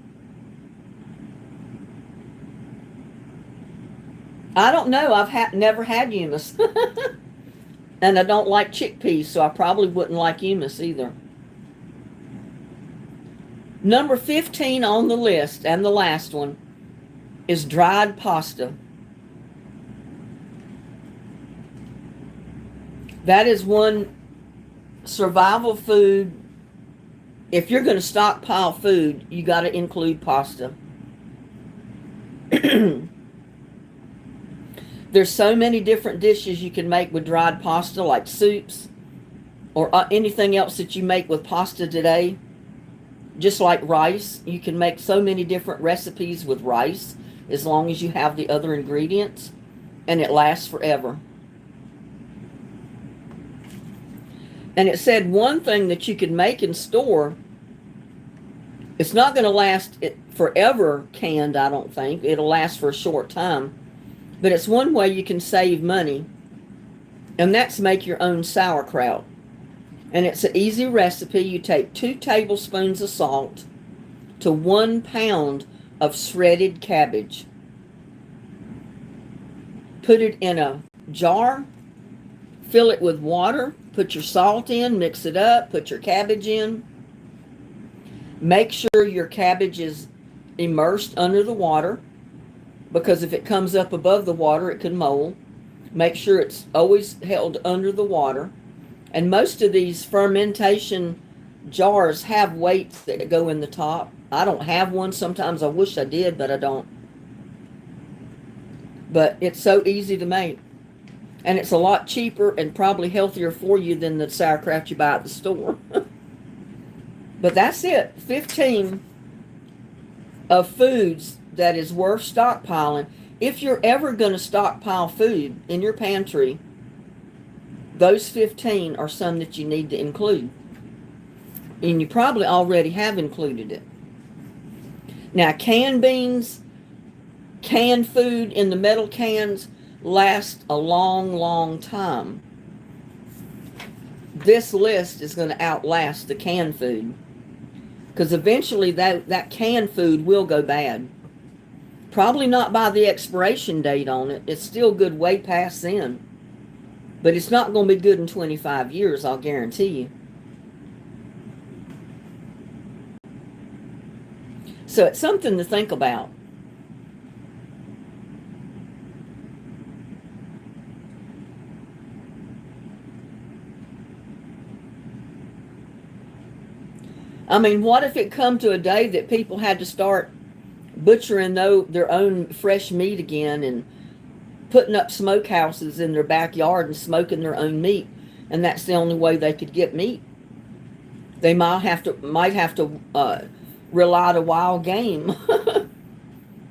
I don't know. I've never had humus. And I don't like chickpeas, so I probably wouldn't like humus either. Number 15 on the list, and the last one, is dried pasta. That is one survival food. If you're going to stockpile food, you got to include pasta. There's so many different dishes you can make with dried pasta, like soups or anything else that you make with pasta today. Just like rice, you can make so many different recipes with rice as long as you have the other ingredients, and it lasts forever. And it said one thing that you can make and store, it's not going to last forever canned, I don't think. It'll last for a short time. But it's one way you can save money, and that's make your own sauerkraut. And it's an easy recipe. You take 2 tablespoons of salt to 1 pound of shredded cabbage. Put it in a jar, fill it with water, put your salt in, mix it up, put your cabbage in. Make sure your cabbage is immersed under the water, because if it comes up above the water, it can mold. Make sure it's always held under the water. And most of these fermentation jars have weights that go in the top. I don't have one. Sometimes I wish I did, but I don't. But it's so easy to make. And it's a lot cheaper and probably healthier for you than the sauerkraut you buy at the store. But that's it. 15 of foods that is worth stockpiling. If you're ever going to stockpile food in your pantry, those 15 are some that you need to include. And you probably already have included it. Now, canned beans, canned food in the metal cans last a long, long time. This list is going to outlast the canned food, because eventually that canned food will go bad. Probably not by the expiration date on it. It's still good way past then. But it's not going to be good in 25 years, I'll guarantee you. So it's something to think about. I mean, what if it come to a day that people had to start butchering their own fresh meat again and putting up smokehouses in their backyard and smoking their own meat, and that's the only way they could get meat. They might have to rely on wild game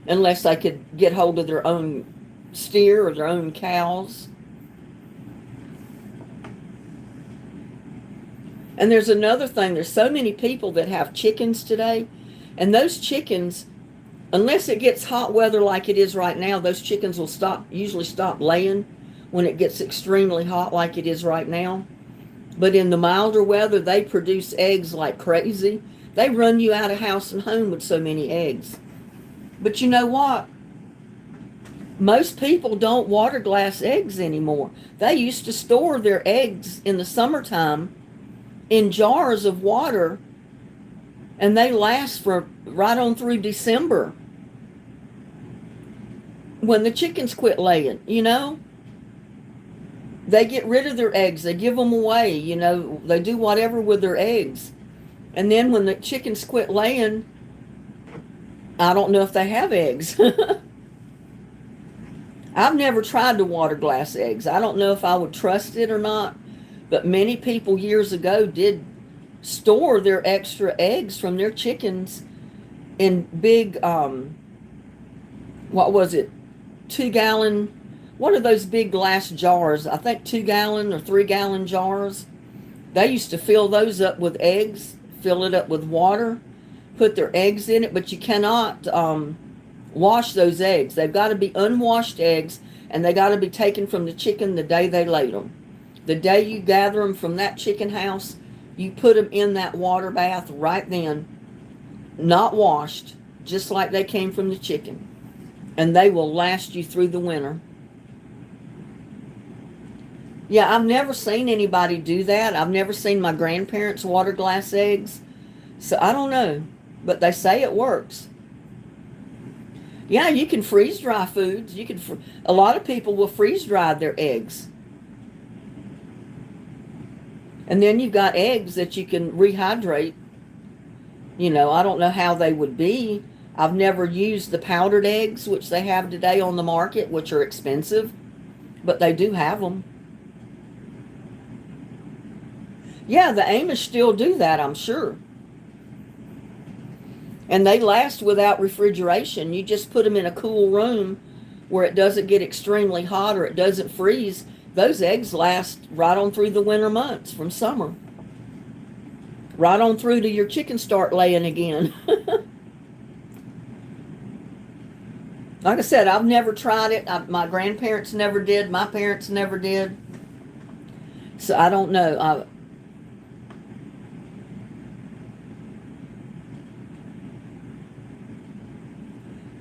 unless they could get hold of their own steer or their own cows. And there's another thing. There's so many people that have chickens today, and those chickens, unless it gets hot weather like it is right now, those chickens will usually stop laying when it gets extremely hot like it is right now. But in the milder weather, they produce eggs like crazy. They run you out of house and home with so many eggs. But you know what? Most people don't water glass eggs anymore. They used to store their eggs in the summertime in jars of water, and they last for right on through December when the chickens quit laying, you know. They get rid of their eggs. They give them away, you know. They do whatever with their eggs. And then when the chickens quit laying, I don't know if they have eggs. I've never tried to water glass eggs. I don't know if I would trust it or not. But many people years ago did store their extra eggs from their chickens in big, what was it, 2-gallon, one of those big glass jars, I think 2-gallon or 3-gallon jars. They used to fill those up with eggs, fill it up with water, put their eggs in it, but you cannot wash those eggs. They've got to be unwashed eggs, and they got to be taken from the chicken the day they laid them. The day you gather them from that chicken house, you put them in that water bath right then, not washed, just like they came from the chicken. And they will last you through the winter. Yeah, I've never seen anybody do that. I've never seen my grandparents water glass eggs. So I don't know, but they say it works. Yeah, you can freeze dry foods. A lot of people will freeze dry their eggs. And then you've got eggs that you can rehydrate. You know, I don't know how they would be. I've never used the powdered eggs, which they have today on the market, which are expensive, but they do have them. Yeah, the Amish still do that, I'm sure. And they last without refrigeration. You just put them in a cool room where it doesn't get extremely hot or it doesn't freeze. Those eggs last right on through the winter months from summer. Right on through to your chickens start laying again. Like I said, I've never tried it. My grandparents never did. My parents never did. So I don't know.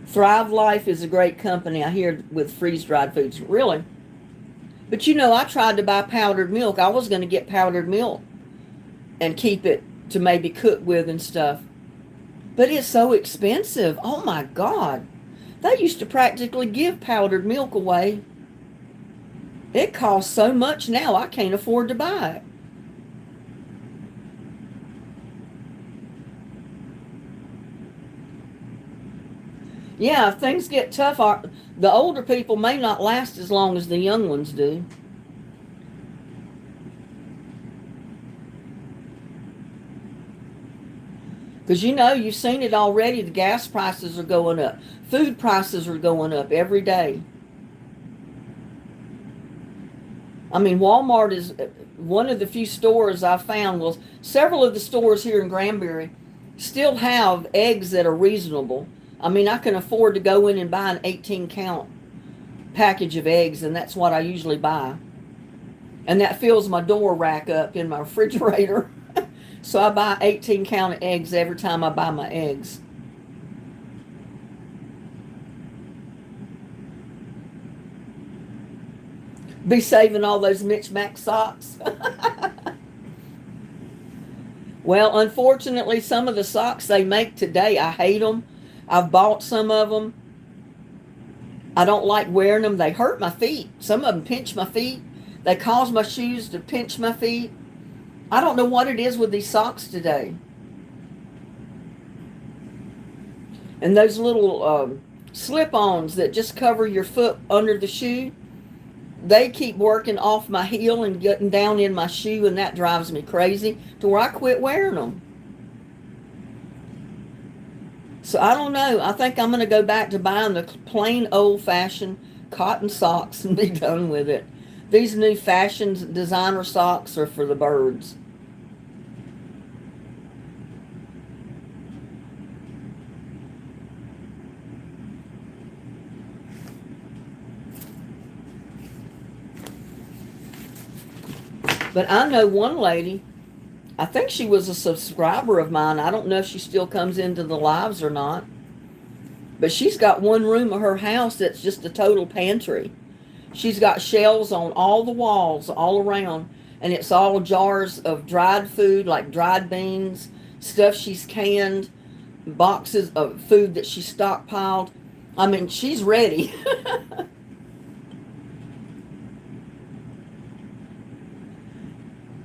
Thrive Life is a great company, I hear, with freeze-dried foods. Really? But you know, I tried to buy powdered milk. I was going to get powdered milk and keep it to maybe cook with and stuff. But it's so expensive. Oh my God. They used to practically give powdered milk away. It costs so much now, I can't afford to buy it. Yeah, if things get tough, the older people may not last as long as the young ones do. Because you know, you've seen it already. The gas prices are going up. Food prices are going up every day. I mean, Walmart is one of the few stores I found. Well, several of the stores here in Granbury still have eggs that are reasonable. I mean, I can afford to go in and buy an 18-count package of eggs, and that's what I usually buy. And that fills my door rack up in my refrigerator. So I buy 18-count eggs every time I buy my eggs. Be saving all those Mitch Mac socks. Well, unfortunately, some of the socks they make today, I hate them. I've bought some of them. I don't like wearing them. They hurt my feet. Some of them pinch my feet. They cause my shoes to pinch my feet. I don't know what it is with these socks today. And those little slip-ons that just cover your foot under the shoe, they keep working off my heel and getting down in my shoe, and that drives me crazy to where I quit wearing them. So I don't know. I think I'm going to go back to buying the plain old-fashioned cotton socks and be done with it. These new fashion designer socks are for the birds. But I know one lady, I think she was a subscriber of mine. I don't know if she still comes into the lives or not. But she's got one room of her house that's just a total pantry. She's got shelves on all the walls, all around. And it's all jars of dried food, like dried beans, stuff she's canned, boxes of food that she stockpiled. I mean, she's ready.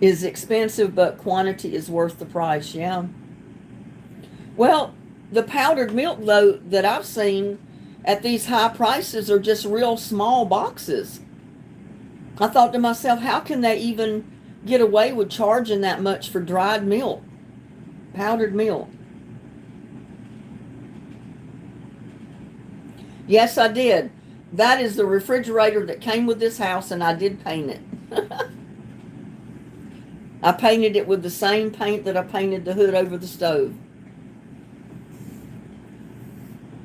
Is expensive, but quantity is worth the price, yeah. Well, the powdered milk, though, that I've seen at these high prices are just real small boxes. I thought to myself, how can they even get away with charging that much for dried milk, powdered milk? Yes, I did. That is the refrigerator that came with this house, and I did paint it. I painted it with the same paint that I painted the hood over the stove.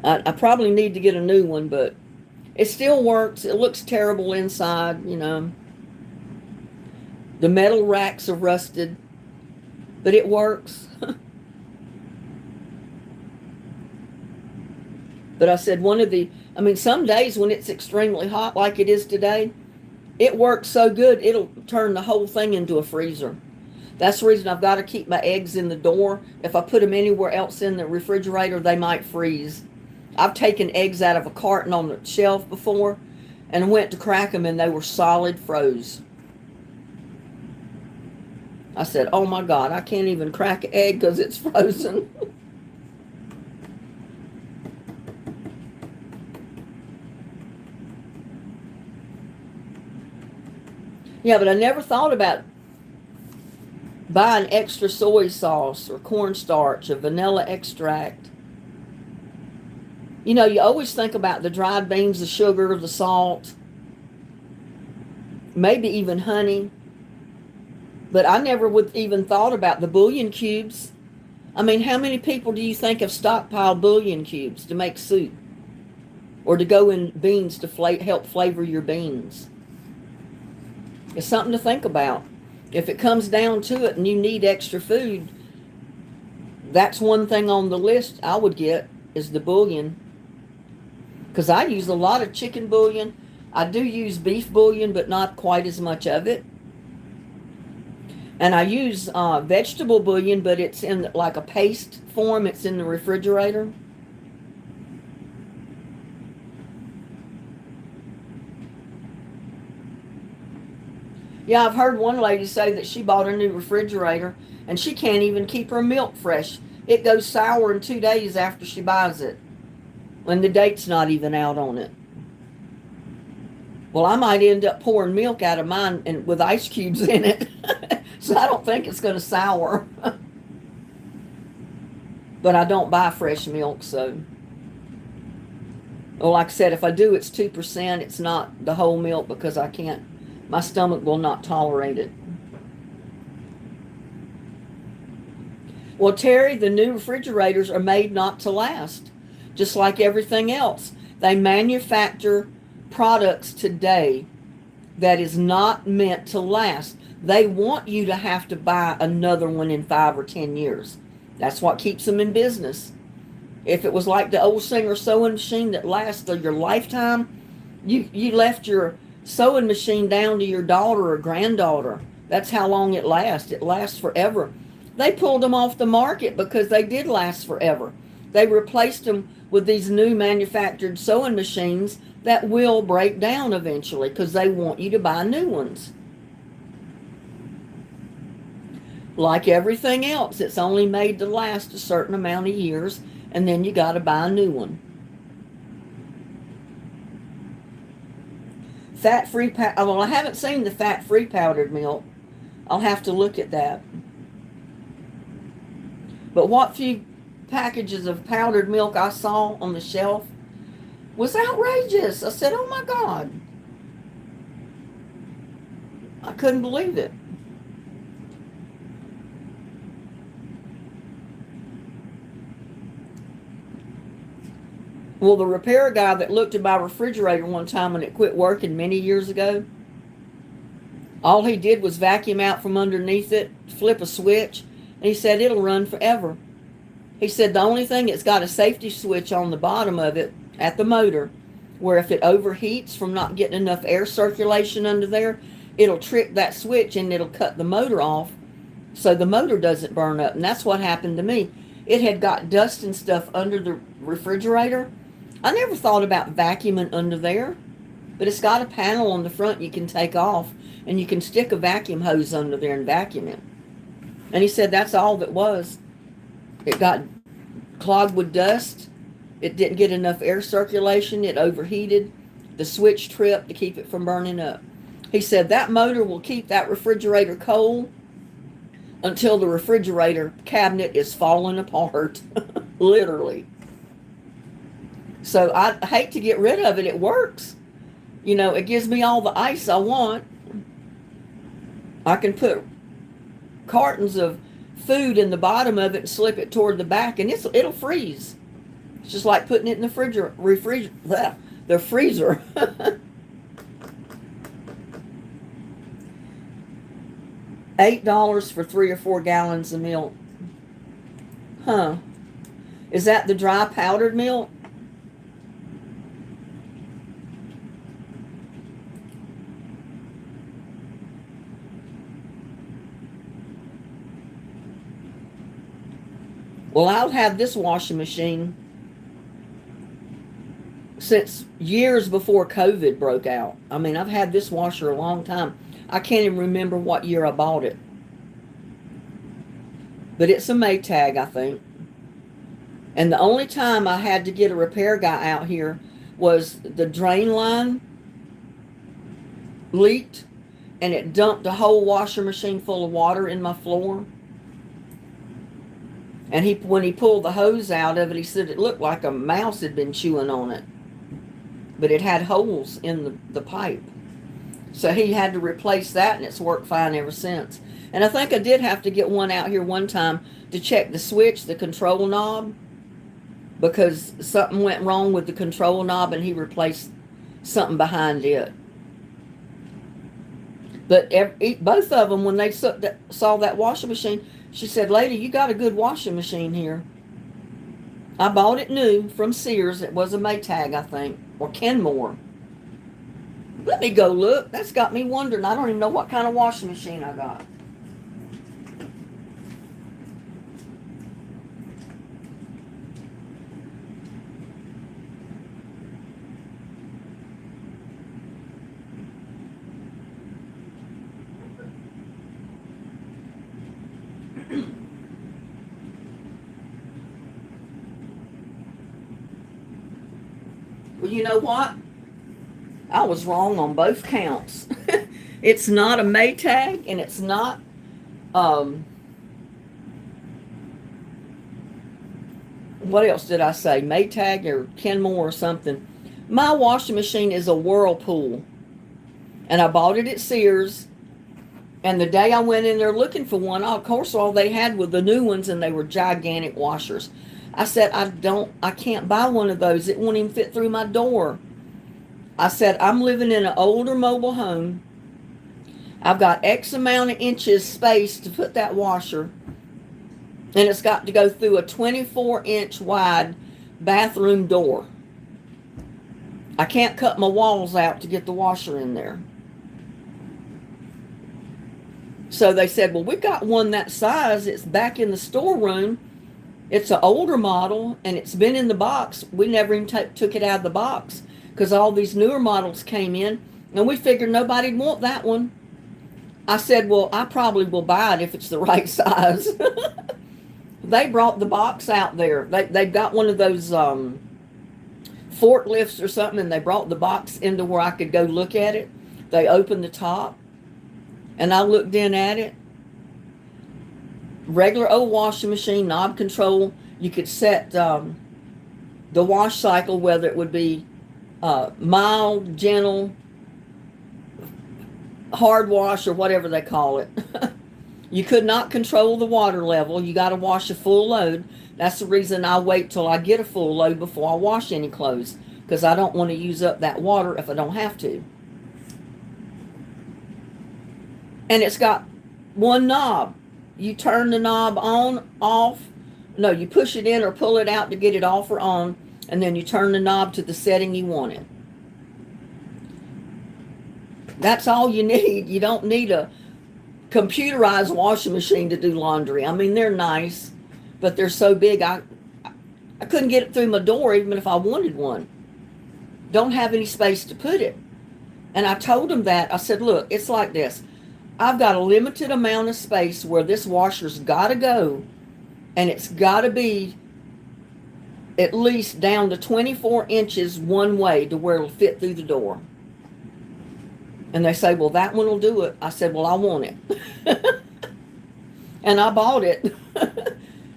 I probably need to get a new one, but it still works. It looks terrible inside, you know. The metal racks are rusted, but it works. But I said some days when it's extremely hot like it is today, it works so good, it'll turn the whole thing into a freezer. That's the reason I've got to keep my eggs in the door. If I put them anywhere else in the refrigerator, they might freeze. I've taken eggs out of a carton on the shelf before and went to crack them, and they were solid froze. I said, oh my God, I can't even crack an egg because it's frozen. Yeah, but I never thought about buying extra soy sauce or cornstarch or vanilla extract. You know, you always think about the dried beans, the sugar, the salt, maybe even honey. But I never would even thought about the bouillon cubes. I mean, how many people do you think have stockpiled bouillon cubes to make soup? Or to go in beans to help flavor your beans? It's something to think about. If it comes down to it and you need extra food, that's one thing on the list I would get is the bouillon. Because I use a lot of chicken bouillon. I do use beef bouillon, but not quite as much of it. And I use vegetable bouillon, but it's in like a paste form. It's in the refrigerator. Yeah, I've heard one lady say that she bought a new refrigerator and she can't even keep her milk fresh. It goes sour in 2 days after she buys it, when the date's not even out on it. Well, I might end up pouring milk out of mine and with ice cubes in it. So I don't think it's going to sour. But I don't buy fresh milk, so. Well, like I said, if I do, it's 2%. It's not the whole milk because I can't. My stomach will not tolerate it. Well, Terry, the new refrigerators are made not to last. Just like everything else. They manufacture products today that is not meant to last. They want you to have to buy another one in 5 or 10 years. That's what keeps them in business. If it was like the old Singer sewing machine that lasts your lifetime, you left your sewing machine down to your daughter or granddaughter. That's how long it lasts. It lasts forever. They pulled them off the market because they did last forever. They replaced them with these new manufactured sewing machines that will break down eventually because they want you to buy new ones. Like everything else, it's only made to last a certain amount of years, and then you got to buy a new one. Fat-free, well, I haven't seen the fat-free powdered milk. I'll have to look at that. But what few packages of powdered milk I saw on the shelf was outrageous. I said, oh my God. I couldn't believe it. Well, the repair guy that looked at my refrigerator one time when it quit working many years ago, all he did was vacuum out from underneath it, flip a switch, and he said it'll run forever. He said the only thing, it's got a safety switch on the bottom of it at the motor, where if it overheats from not getting enough air circulation under there, it'll trick that switch and it'll cut the motor off so the motor doesn't burn up. And that's what happened to me. It had got dust and stuff under the refrigerator. I never thought about vacuuming under there, but it's got a panel on the front you can take off, and you can stick a vacuum hose under there and vacuum it. And he said that's all that was. It got clogged with dust. It didn't get enough air circulation. It overheated. The switch tripped to keep it from burning up. He said that motor will keep that refrigerator cold until the refrigerator cabinet is falling apart. Literally. So I hate to get rid of it. It works. You know, it gives me all the ice I want. I can put cartons of food in the bottom of it and slip it toward the back, and it'll freeze. It's just like putting it in the freezer. $8 for 3 or 4 gallons of milk. Huh. Is that the dry powdered milk? Well, I've had this washing machine since years before COVID broke out. I mean, I've had this washer a long time. I can't even remember what year I bought it. But it's a Maytag, I think. And the only time I had to get a repair guy out here was the drain line leaked, and it dumped a whole washer machine full of water in my floor. And when he pulled the hose out of it, he said it looked like a mouse had been chewing on it. But it had holes in the pipe. So he had to replace that, and it's worked fine ever since. And I think I did have to get one out here one time to check the switch, the control knob, because something went wrong with the control knob, and he replaced something behind it. But both of them, when they saw that washing machine, she said, "Lady, you got a good washing machine here." I bought it new from Sears. It was a Maytag, I think, or Kenmore. Let me go look. That's got me wondering. I don't even know what kind of washing machine I got. Well, you know what? I was wrong on both counts. It's not a Maytag, and it's not what else did I say? Maytag or Kenmore or something. My washing machine is a Whirlpool, and I bought it at Sears. And the day I went in there looking for one, of course, all they had were the new ones, and they were gigantic washers. I said, I can't buy one of those. It won't even fit through my door. I said, I'm living in an older mobile home. I've got X amount of inches space to put that washer. And it's got to go through a 24-inch wide bathroom door. I can't cut my walls out to get the washer in there. So they said, well, we got one that size. It's back in the storeroom. It's an older model, and it's been in the box. We never even took it out of the box because all these newer models came in, and we figured nobody'd want that one. I said, well, I probably will buy it if it's the right size. They brought the box out there. They've got one of those forklifts or something, and they brought the box into where I could go look at it. They opened the top, and I looked in at it. Regular old washing machine, knob control. You could set the wash cycle, whether it would be mild, gentle, hard wash, or whatever they call it. You could not control the water level. You got to wash a full load. That's the reason I wait till I get a full load before I wash any clothes, because I don't want to use up that water if I don't have to. And it's got one knob. You turn the knob on, off. No, you push it in or pull it out to get it off or on, and then you turn the knob to the setting you want it. That's all you need. You don't need a computerized washing machine to do laundry. I mean, they're nice, but they're so big, I couldn't get it through my door even if I wanted one. Don't have any space to put it. And I told them that. I said, look, it's like this. I've got a limited amount of space where this washer's got to go, and it's got to be at least down to 24 inches one way to where it'll fit through the door. And they say, well, that one will do it. I said, well, I want it. And I bought it.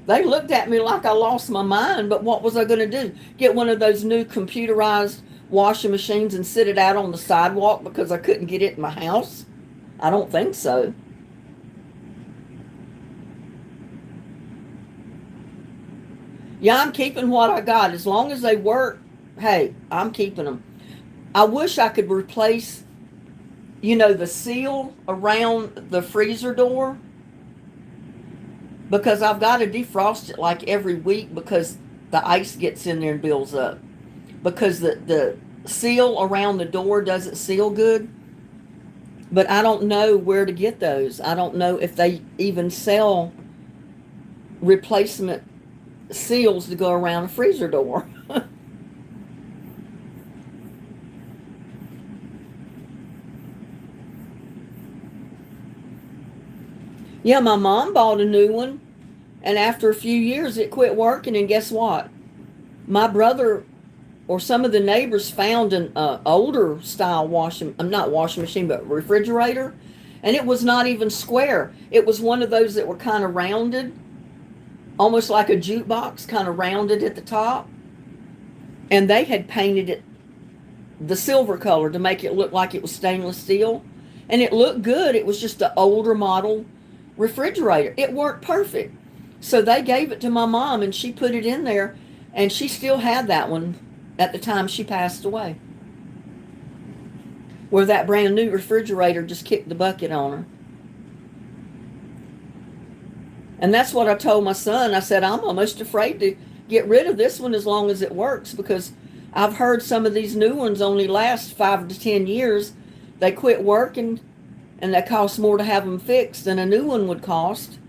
They looked at me like I lost my mind, but what was I going to do? Get one of those new computerized washing machines and sit it out on the sidewalk because I couldn't get it in my house? I don't think so. Yeah, I'm keeping what I got. As long as they work, hey, I'm keeping them. I wish I could replace, the seal around the freezer door, because I've got to defrost it like every week because the ice gets in there and builds up. Because the seal around the door doesn't seal good. But I don't know where to get those. I don't know if they even sell replacement seals to go around a freezer door. Yeah, my mom bought a new one, and after a few years it quit working, and guess what? My brother or some of the neighbors found an older style not washing machine, but refrigerator, and it was not even square. It was one of those that were kind of rounded, almost like a jukebox, kind of rounded at the top, and they had painted it the silver color to make it look like it was stainless steel, and it looked good. It was just an older model refrigerator. It worked perfect. So they gave it to my mom, and she put it in there, and she still had that one at the time she passed away, where that brand new refrigerator just kicked the bucket on her. And that's what I told my son. I said, I'm almost afraid to get rid of this one as long as it works, because I've heard some of these new ones only last 5 to 10 years. They quit working, and they cost more to have them fixed than a new one would cost.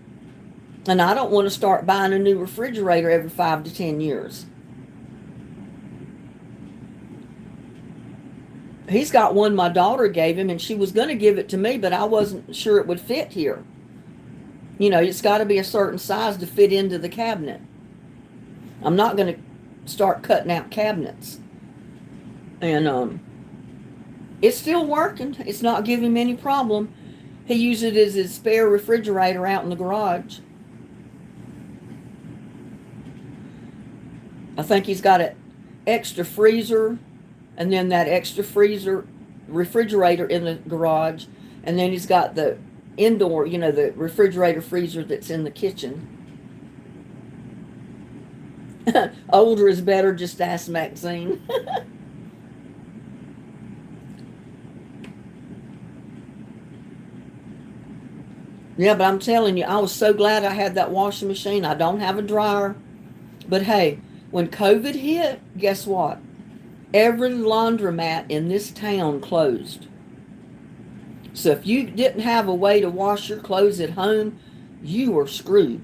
And I don't want to start buying a new refrigerator every 5 to 10 years. He's got one my daughter gave him, and she was going to give it to me, but I wasn't sure it would fit here. It's got to be a certain size to fit into the cabinet. I'm not going to start cutting out cabinets. And it's still working. It's not giving him any problem. He uses it as his spare refrigerator out in the garage. I think he's got an extra freezer, and then that extra freezer refrigerator in the garage, and then he's got the indoor, the refrigerator freezer that's in the kitchen. Older is better, just ask Maxine. Yeah, but I'm telling you, I was so glad I had that washing machine. I don't have a dryer. But hey, when COVID hit, guess what? Every laundromat in this town closed. So if you didn't have a way to wash your clothes at home, you were screwed,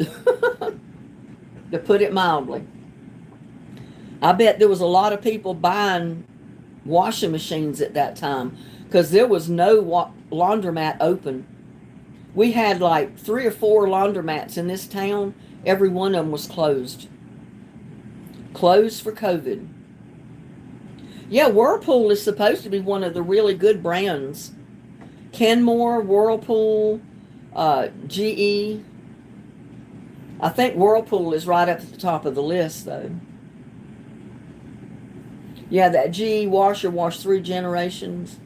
to put it mildly. I bet there was a lot of people buying washing machines at that time, because there was no laundromat open. We had like 3 or 4 laundromats in this town. Every one of them was closed. Closed for COVID. Yeah, Whirlpool is supposed to be one of the really good brands. Kenmore, Whirlpool, GE. I think Whirlpool is right up at the top of the list, though. Yeah, that GE washer washed 3 generations.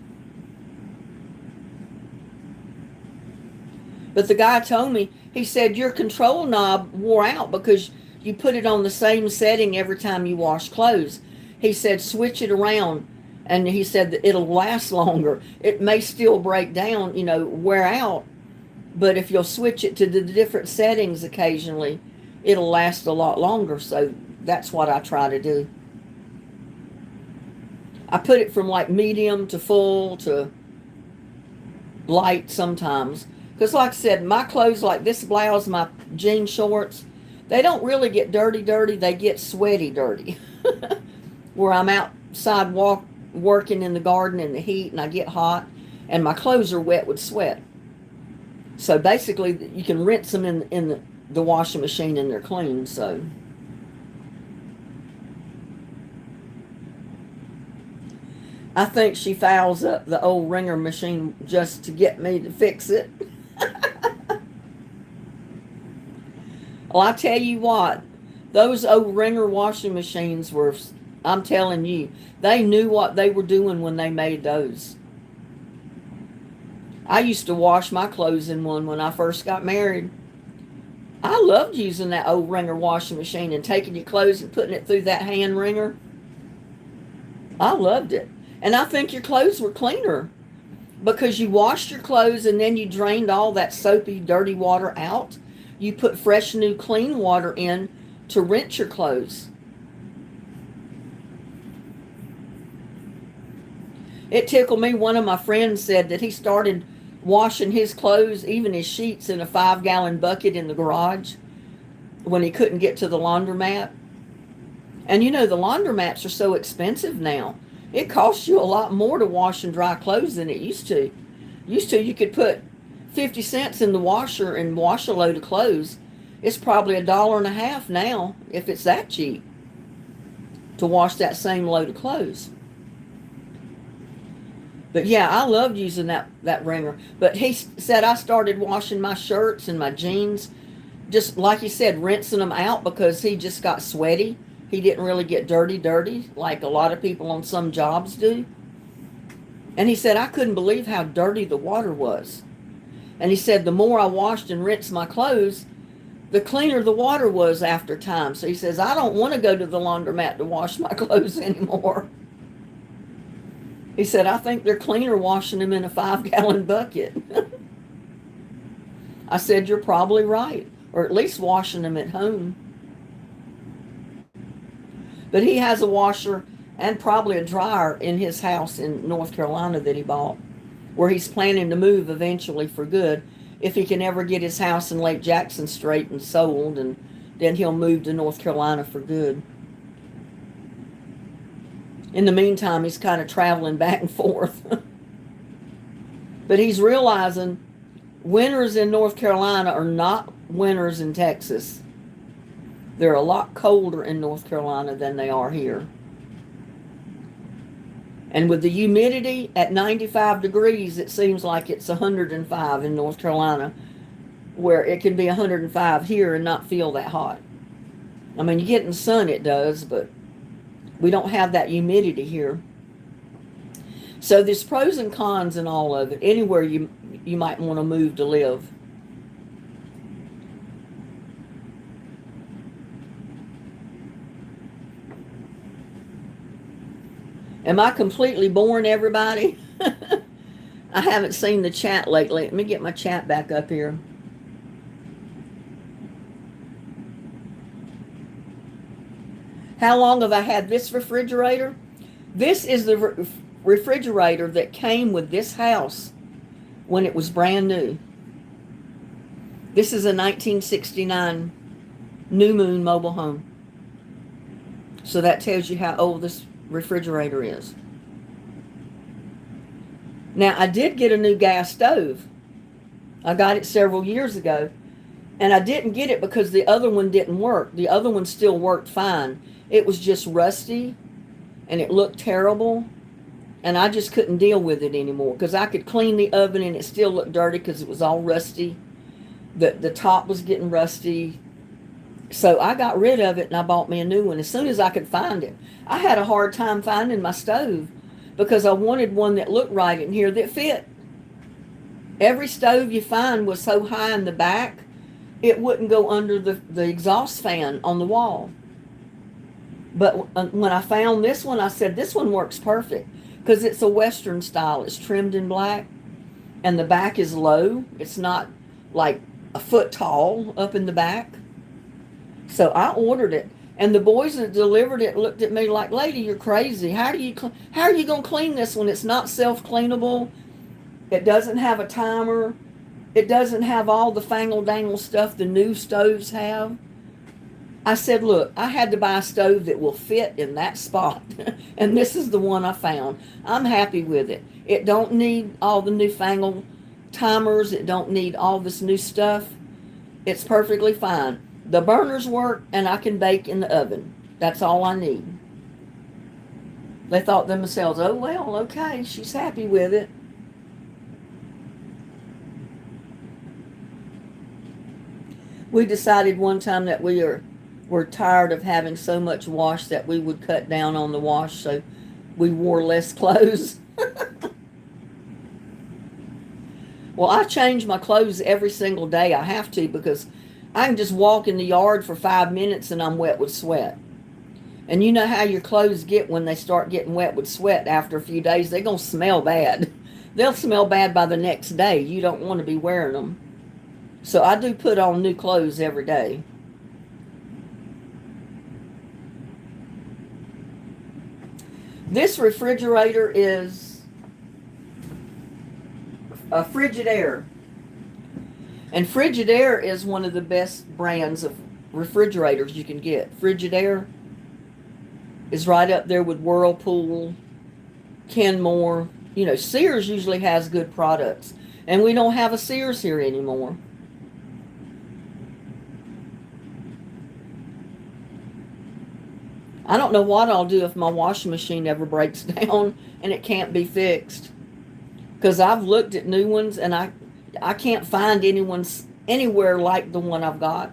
But the guy told me, he said, your control knob wore out because you put it on the same setting every time you wash clothes. He said, switch it around. And he said that it'll last longer. It may still break down, wear out. But if you'll switch it to the different settings occasionally, it'll last a lot longer. So that's what I try to do. I put it from like medium to full to light sometimes. Because like I said, my clothes like this blouse, my jean shorts, they don't really get dirty. They get sweaty dirty. Where I'm outside working in the garden in the heat and I get hot and my clothes are wet with sweat. So basically you can rinse them in the washing machine and they're clean. So I think she fouls up the old wringer machine just to get me to fix it. Well, I tell you what, those old wringer washing machines were, I'm telling you, they knew what they were doing when they made those. I used to wash my clothes in one when I first got married. I loved using that old wringer washing machine and taking your clothes and putting it through that hand wringer. I loved it. And I think your clothes were cleaner because you washed your clothes and then you drained all that soapy, dirty water out. You put fresh, new, clean water in to rinse your clothes. It tickled me. One of my friends said that he started washing his clothes, even his sheets, in a 5-gallon bucket in the garage when he couldn't get to the laundromat. And the laundromats are so expensive now. It costs you a lot more to wash and dry clothes than it used to. You could put 50 cents in the washer and wash a load of clothes. It's probably $1.50 now, if it's that cheap, to wash that same load of clothes. But yeah, I loved using that wringer. But he said I started washing my shirts and my jeans, just like he said, rinsing them out because he just got sweaty. He didn't really get dirty like a lot of people on some jobs do. And he said I couldn't believe how dirty the water was. And he said the more I washed and rinsed my clothes, the cleaner the water was after time. So he says, I don't want to go to the laundromat to wash my clothes anymore. He said, I think they're cleaner washing them in a 5-gallon bucket. I said, you're probably right. Or at least washing them at home. But he has a washer and probably a dryer in his house in North Carolina that he bought, where he's planning to move eventually for good. If he can ever get his house in Lake Jackson straight and sold, and then he'll move to North Carolina for good. In the meantime, he's kind of traveling back and forth. But he's realizing winters in North Carolina are not winters in Texas. They're a lot colder in North Carolina than they are here. And with the humidity at 95 degrees, it seems like it's 105 in North Carolina, where it can be 105 here and not feel that hot. I mean, you get in the sun, it does, but we don't have that humidity here. So there's pros and cons in all of it, anywhere you might want to move to live. Am I completely boring everybody? I haven't seen the chat lately. Let me get my chat back up here. How long have I had this refrigerator? This is the refrigerator that came with this house when it was brand new. This is a 1969 New Moon mobile home. So that tells you how old this refrigerator is. Now, I did get a new gas stove. I got it several years ago, and I didn't get it because the other one didn't work. The other one still worked fine. It was just rusty, and it looked terrible. And I just couldn't deal with it anymore because I could clean the oven and it still looked dirty because it was all rusty. The top was getting rusty. So I got rid of it and I bought me a new one as soon as I could find it. I had a hard time finding my stove because I wanted one that looked right in here that fit. Every stove you find was so high in the back, it wouldn't go under the exhaust fan on the wall. But when I found this one, I said, this one works perfect because it's a Western style. It's trimmed in black and the back is low. It's not like a foot tall up in the back. So I ordered it, and the boys that delivered it looked at me like, lady, you're crazy. How are you going to clean this one? It's not self-cleanable. It doesn't have a timer. It doesn't have all the fangle-dangle stuff the new stoves have. I said, look, I had to buy a stove that will fit in that spot, and this is the one I found. I'm happy with it. It don't need all the newfangled timers. It don't need all this new stuff. It's perfectly fine. The burners work, and I can bake in the oven. That's all I need. They thought themselves, oh, well, okay, she's happy with it. We decided one time that we're tired of having so much wash that we would cut down on the wash, so we wore less clothes. Well, I change my clothes every single day. I have to because I can just walk in the yard for 5 minutes and I'm wet with sweat. And you know how your clothes get when they start getting wet with sweat after a few days. They're going to smell bad. They'll smell bad by the next day. You don't want to be wearing them. So I do put on new clothes every day. This refrigerator is a Frigidaire. And Frigidaire is one of the best brands of refrigerators you can get. Frigidaire is right up there with Whirlpool, Kenmore. You know, Sears usually has good products. And we don't have a Sears here anymore. I don't know what I'll do if my washing machine ever breaks down and it can't be fixed. Because I've looked at new ones and I can't find anywhere like the one I've got,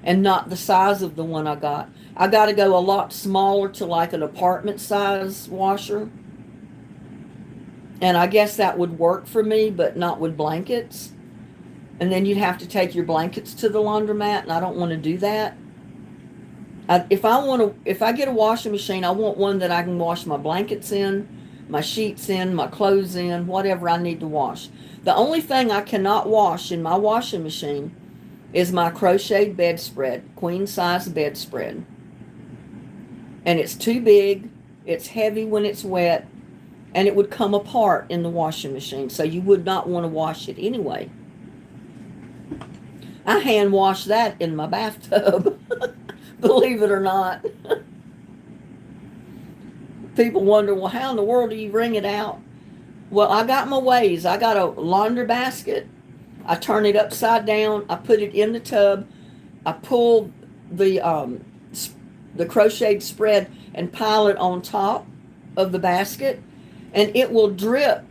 and not the size of the one I got. I got to go a lot smaller to like an apartment size washer. And I guess that would work for me, but not with blankets. And then you'd have to take your blankets to the laundromat, and I don't want to do that. If I get a washing machine, I want one that I can wash my blankets in, my sheets in, my clothes in, whatever I need to wash. The only thing I cannot wash in my washing machine is my crocheted bedspread, queen size bedspread. And it's too big, it's heavy when it's wet, and it would come apart in the washing machine, so you would not want to wash it anyway. I hand wash that in my bathtub, believe it or not. People wonder, well, how in the world do you wring it out? Well, I got my ways. I got a laundry basket. I turn it upside down. I put it in the tub. I pull the crocheted spread and pile it on top of the basket, and it will drip.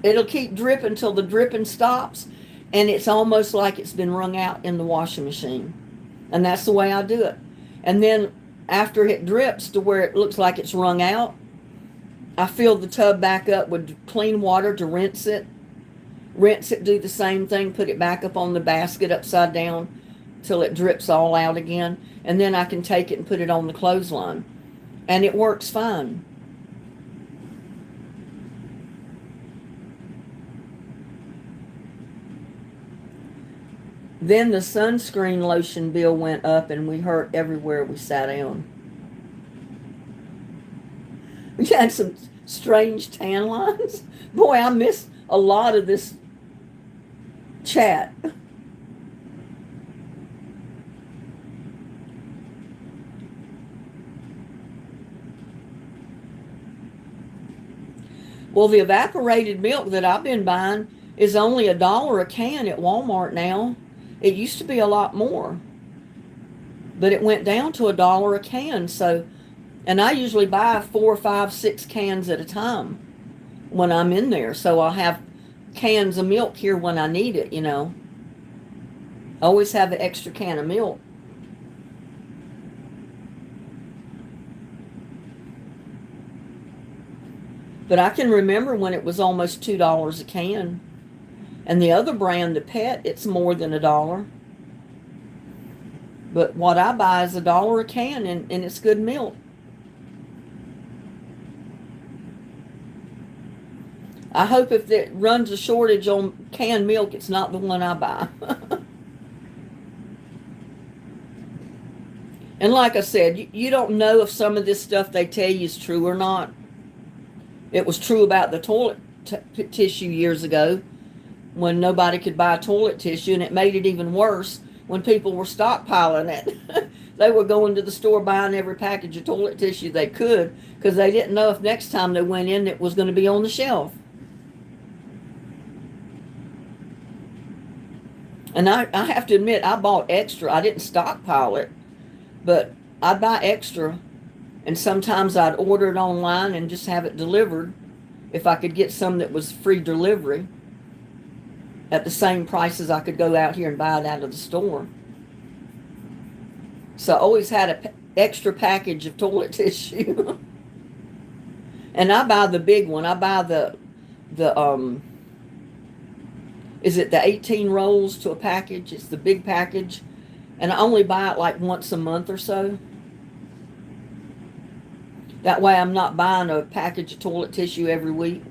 It'll keep dripping until the dripping stops, and it's almost like it's been wrung out in the washing machine. And that's the way I do it. And then after it drips to where it looks like it's wrung out, I fill the tub back up with clean water to rinse it. Rinse it, do the same thing, put it back up on the basket upside down till it drips all out again. And then I can take it and put it on the clothesline. And it works fine. Then the sunscreen lotion bill went up and we hurt everywhere we sat down. We had some strange tan lines. Boy, I miss a lot of this chat. Well, the evaporated milk that I've been buying is only $1 a can at Walmart now. It used to be a lot more, but it went down to $1 a can. So And I usually buy 4, 5, 6 cans at a time when I'm in there. So I'll have cans of milk here when I need it, you know. Always have an extra can of milk. But I can remember when it was almost $2 a can. And the other brand, the Pet, it's more than $1. But what I buy is $1 a can, and it's good milk. I hope if it runs a shortage on canned milk, it's not the one I buy. And like I said, you don't know if some of this stuff they tell you is true or not. It was true about the toilet tissue years ago when nobody could buy toilet tissue, and it made it even worse when people were stockpiling it. They were going to the store buying every package of toilet tissue they could because they didn't know if next time they went in it was going to be on the shelf. And I have to admit, I bought extra. I didn't stockpile it, but I'd buy extra. And sometimes I'd order it online and just have it delivered if I could get some that was free delivery at the same price as I could go out here and buy it out of the store. So I always had an extra package of toilet tissue. And I buy the big one. I buy the is it the 18 rolls to a package? It's the big package. And I only buy it like once a month or so. That way I'm not buying a package of toilet tissue every week.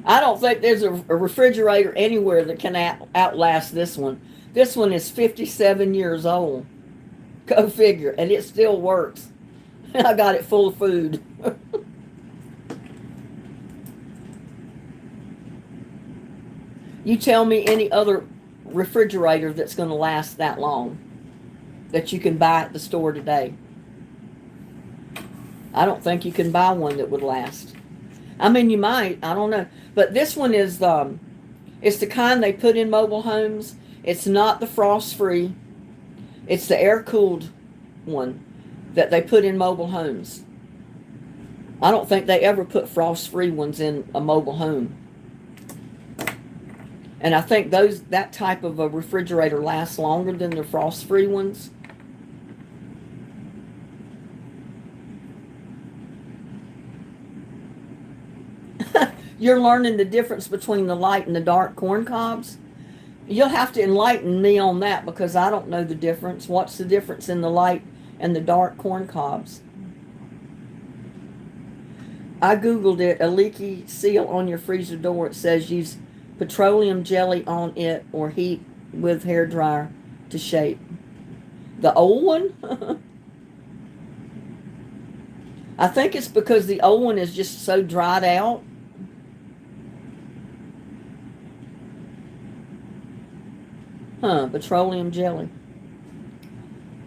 I don't think there's a refrigerator anywhere that can outlast this one. This one is 57 years old. Go figure. And it still works. I got it full of food. You tell me any other refrigerator that's going to last that long that you can buy at the store today. I don't think you can buy one that would last. I mean, you might. I don't know. But this one is it's the kind they put in mobile homes. It's not the frost-free. It's the air-cooled one that they put in mobile homes. I don't think they ever put frost-free ones in a mobile home. And I think that type of a refrigerator lasts longer than the frost-free ones. You're learning the difference between the light and the dark corn cobs. You'll have to enlighten me on that because I don't know the difference. What's the difference in the light and the dark corn cobs? I Googled it. A leaky seal on your freezer door. It says use petroleum jelly on it or heat with hairdryer to shape. The old one? I think it's because the old one is just so dried out. Petroleum jelly.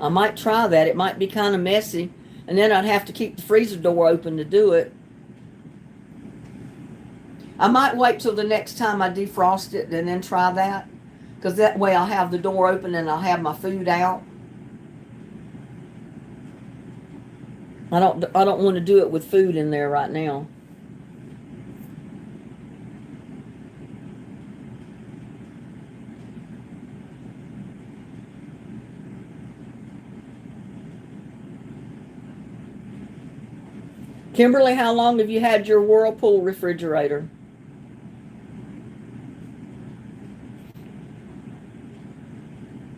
I might try that. It might be kind of messy. And then I'd have to keep the freezer door open to do it. I might wait till the next time I defrost it and then try that. Because that way I'll have the door open and I'll have my food out. I don't want to do it with food in there right now. Kimberly, how long have you had your Whirlpool refrigerator?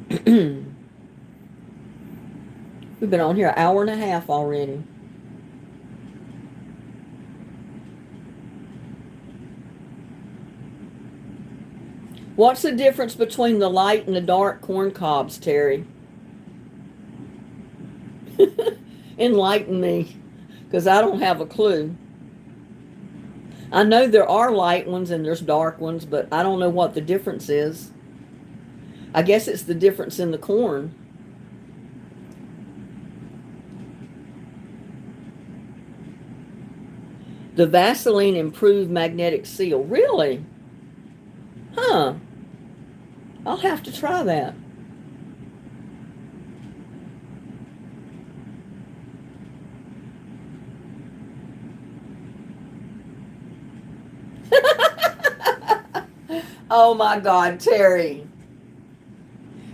We've been on here an hour and a half already. What's the difference between the light and the dark corn cobs, Terry? Enlighten me, because I don't have a clue. I know there are light ones and there's dark ones, but I don't know what the difference is. I guess it's the difference in the corn. The Vaseline improved magnetic seal. Really? Huh. I'll have to try that. Oh my God, Terry.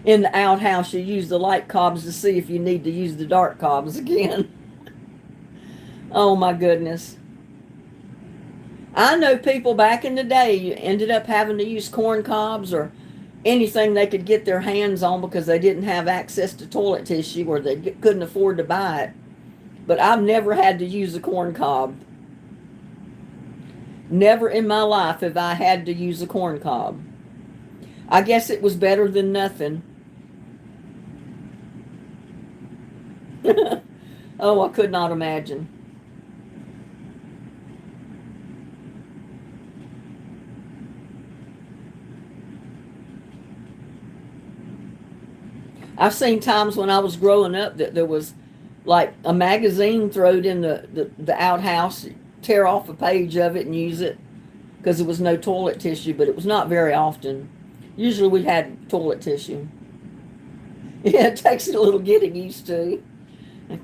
In the outhouse, you use the light cobs to see if you need to use the dark cobs again. Oh my goodness. I know people back in the day ended up having to use corn cobs or anything they could get their hands on because they didn't have access to toilet tissue or they couldn't afford to buy it. But I've never had to use a corn cob. Never in my life have I had to use a corn cob. I guess it was better than nothing. Oh, I could not imagine. I've seen times when I was growing up that there was like a magazine thrown in the outhouse, tear off a page of it and use it because there was no toilet tissue, but it was not very often. Usually we had toilet tissue. Yeah, it takes a little getting used to.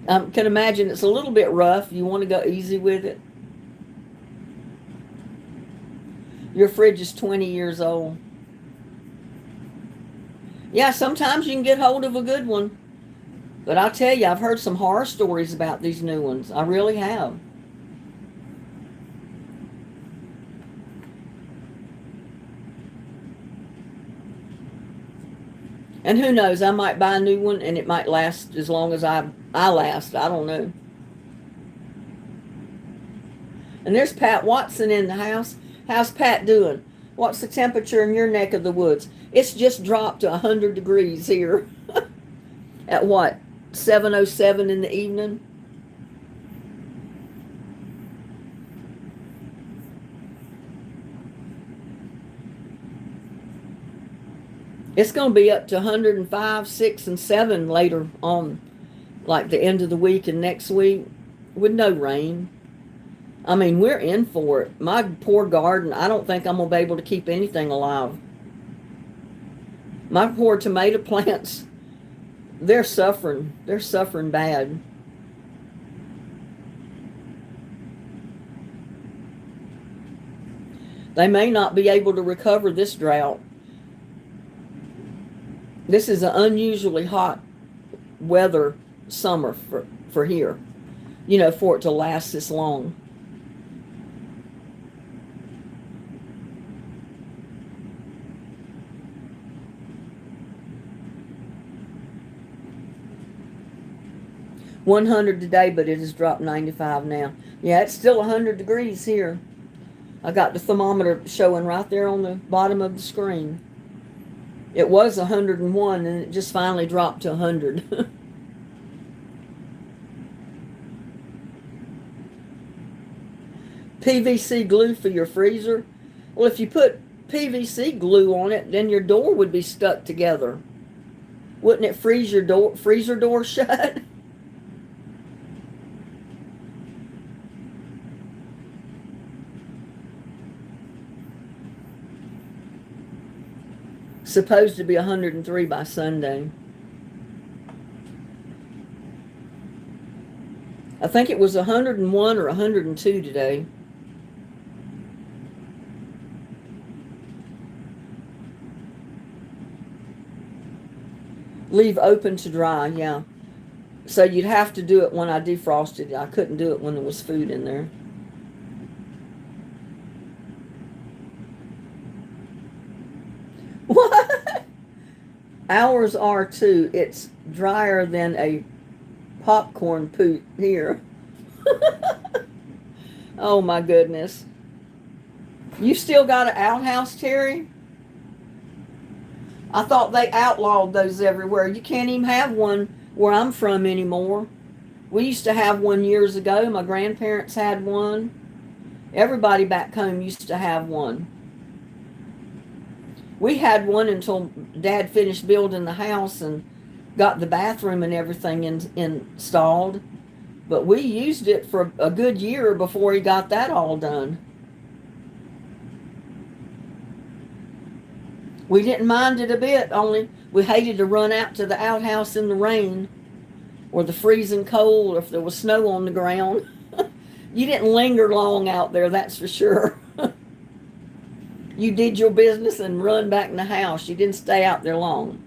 I can imagine it's a little bit rough. You want to go easy with it. Your fridge is 20 years old. Yeah, sometimes you can get hold of a good one. But I'll tell you, I've heard some horror stories about these new ones. I really have. And who knows, I might buy a new one and it might last as long as I last. I don't know. And there's Pat Watson in the house. How's Pat doing? What's the temperature in your neck of the woods? It's just dropped to 100 degrees here. At what? 7:07 in the evening? It's going to be up to 105, 6, and 7 later on, like the end of the week and next week, with no rain. I mean, we're in for it. My poor garden, I don't think I'm going to be able to keep anything alive. My poor tomato plants, they're suffering. They're suffering bad. They may not be able to recover this drought. This is an unusually hot weather summer for here, for it to last this long. $100 today, but it has dropped 95 now. Yeah, it's still 100 degrees here. I got the thermometer showing right there on the bottom of the screen. It was 101 and it just finally dropped to 100. PVC glue for your freezer. Well, if you put PVC glue on it, then your door would be stuck together. Wouldn't it freeze your freezer door shut? Supposed to be 103 by Sunday. I think it was 101 or 102 today. Leave open to dry, yeah. So you'd have to do it when I defrosted. I couldn't do it when there was food in there. What? Ours are too. It's drier than a popcorn poot here. Oh my goodness. You still got an outhouse, Terry? I thought they outlawed those everywhere. You can't even have one where I'm from anymore. We used to have one years ago. My grandparents had one. Everybody back home used to have one. We had one until Dad finished building the house and got the bathroom and everything installed. But we used it for a good year before he got that all done. We didn't mind it a bit, only we hated to run out to the outhouse in the rain or the freezing cold or if there was snow on the ground. You didn't linger long out there, that's for sure. You did your business and run back in the house. You didn't stay out there long.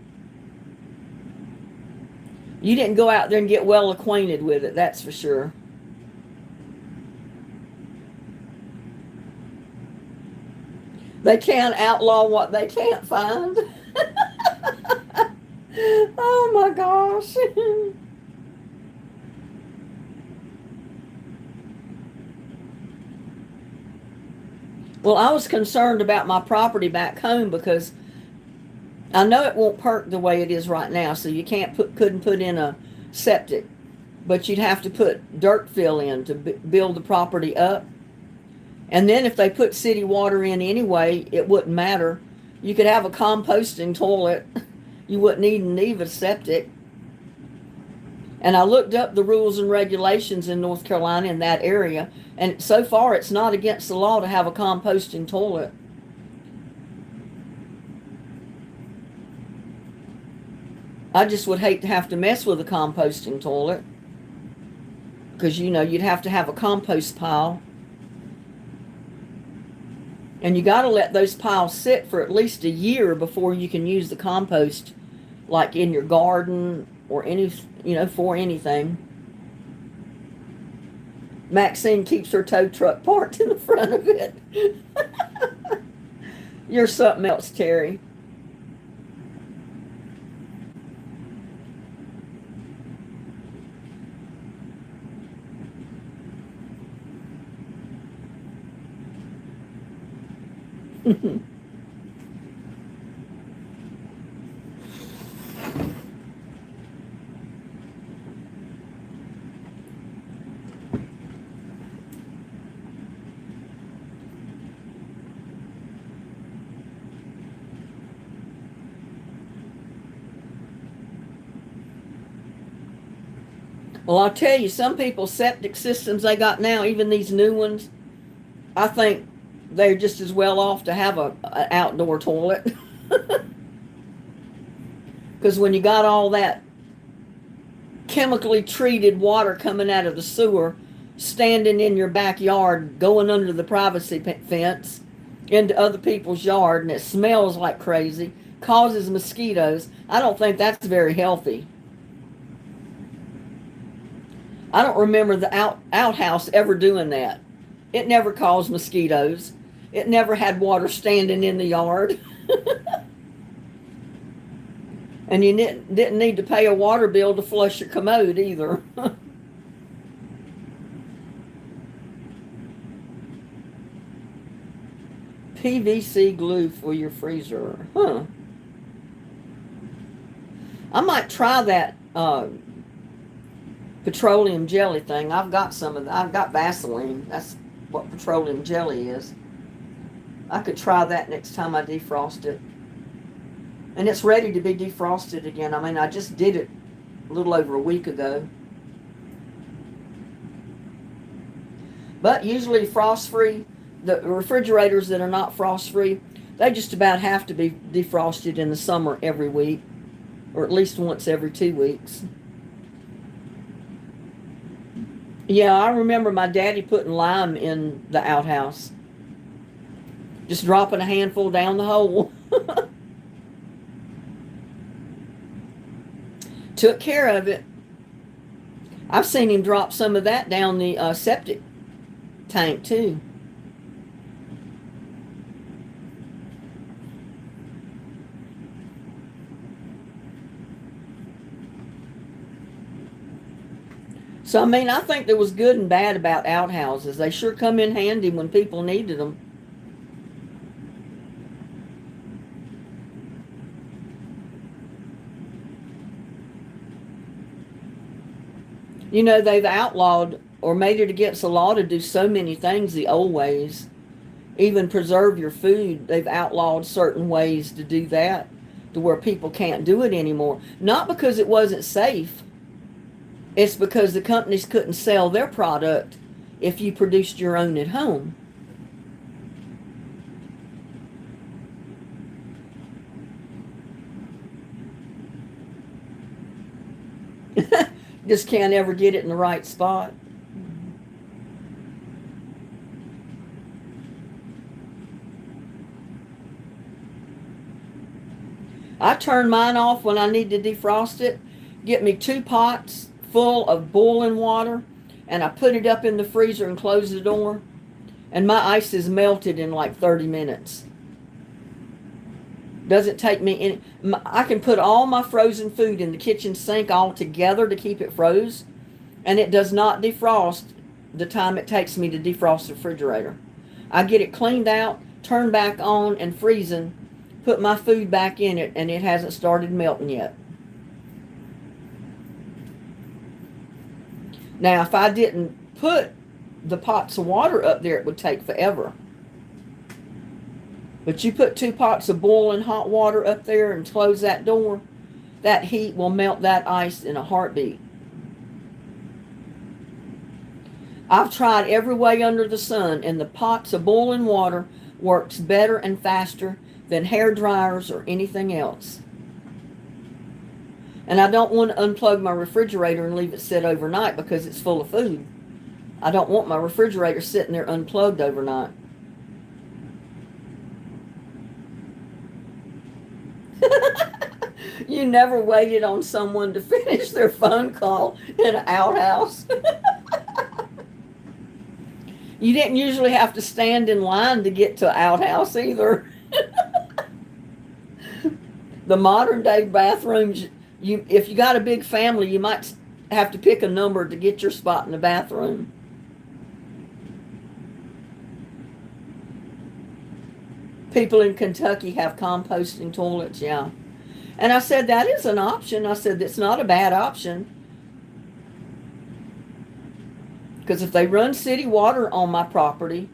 You didn't go out there and get well acquainted with it, that's for sure. They can't outlaw what they can't find. Oh my gosh. Well, I was concerned about my property back home because I know it won't perk the way it is right now, so you couldn't put in a septic, but you'd have to put dirt fill in to build the property up. And then if they put city water in anyway, it wouldn't matter. You could have a composting toilet. You wouldn't need a septic. And I looked up the rules and regulations in North Carolina in that area, and so far it's not against the law to have a composting toilet. I just would hate to have to mess with a composting toilet because, you'd have to have a compost pile. And you got to let those piles sit for at least a year before you can use the compost, like in your garden or for anything. Maxine keeps her tow truck parked in the front of it. You're something else, Terry. Well, I'll tell you, some people's septic systems they got now, even these new ones, I think they're just as well off to have an outdoor toilet. Because when you got all that chemically treated water coming out of the sewer, standing in your backyard, going under the privacy fence into other people's yard, and it smells like crazy, causes mosquitoes, I don't think that's very healthy. I don't remember the outhouse ever doing that. It never caused mosquitoes. It never had water standing in the yard. And you didn't need to pay a water bill to flush your commode either. PVC glue for your freezer. Huh. I might try that petroleum jelly thing. I've got some of that. I've got Vaseline. That's what petroleum jelly is. I could try that next time I defrost it. And it's ready to be defrosted again. I mean, I just did it a little over a week ago. But usually frost-free, the refrigerators that are not frost-free, they just about have to be defrosted in the summer every week, or at least once every 2 weeks. Yeah, I remember my daddy putting lime in the outhouse. Just dropping a handful down the hole. Took care of it. I've seen him drop some of that down the septic tank too. So, I mean, I think there was good and bad about outhouses. They sure come in handy when people needed them. You know, they've outlawed or made it against the law to do so many things the old ways. Even preserve your food, they've outlawed certain ways to do that to where people can't do it anymore. Not because it wasn't safe, it's because the companies couldn't sell their product if you produced your own at home. Just can't ever get it in the right spot. I turn mine off when I need to defrost it. Get me 2 pots full of boiling water, and I put it up in the freezer and close the door, and my ice is melted in like 30 minutes. Doesn't take me any. I can put all my frozen food in the kitchen sink all together to keep it froze, and it does not defrost the time it takes me to defrost the refrigerator. I get it cleaned out, turned back on, and freezing, put my food back in it, and it hasn't started melting yet. Now, if I didn't put the pots of water up there, it would take forever. But you put 2 pots of boiling hot water up there and close that door, that heat will melt that ice in a heartbeat. I've tried every way under the sun, and the pots of boiling water works better and faster than hair dryers or anything else. And I don't want to unplug my refrigerator and leave it sit overnight because it's full of food. I don't want my refrigerator sitting there unplugged overnight. You never waited on someone to finish their phone call in an outhouse. You didn't usually have to stand in line to get to an outhouse either. The modern day bathrooms, if you got a big family, you might have to pick a number to get your spot in the bathroom. People in Kentucky have composting toilets, yeah. And I said, that is an option. I said, it's not a bad option. Because if they run city water on my property,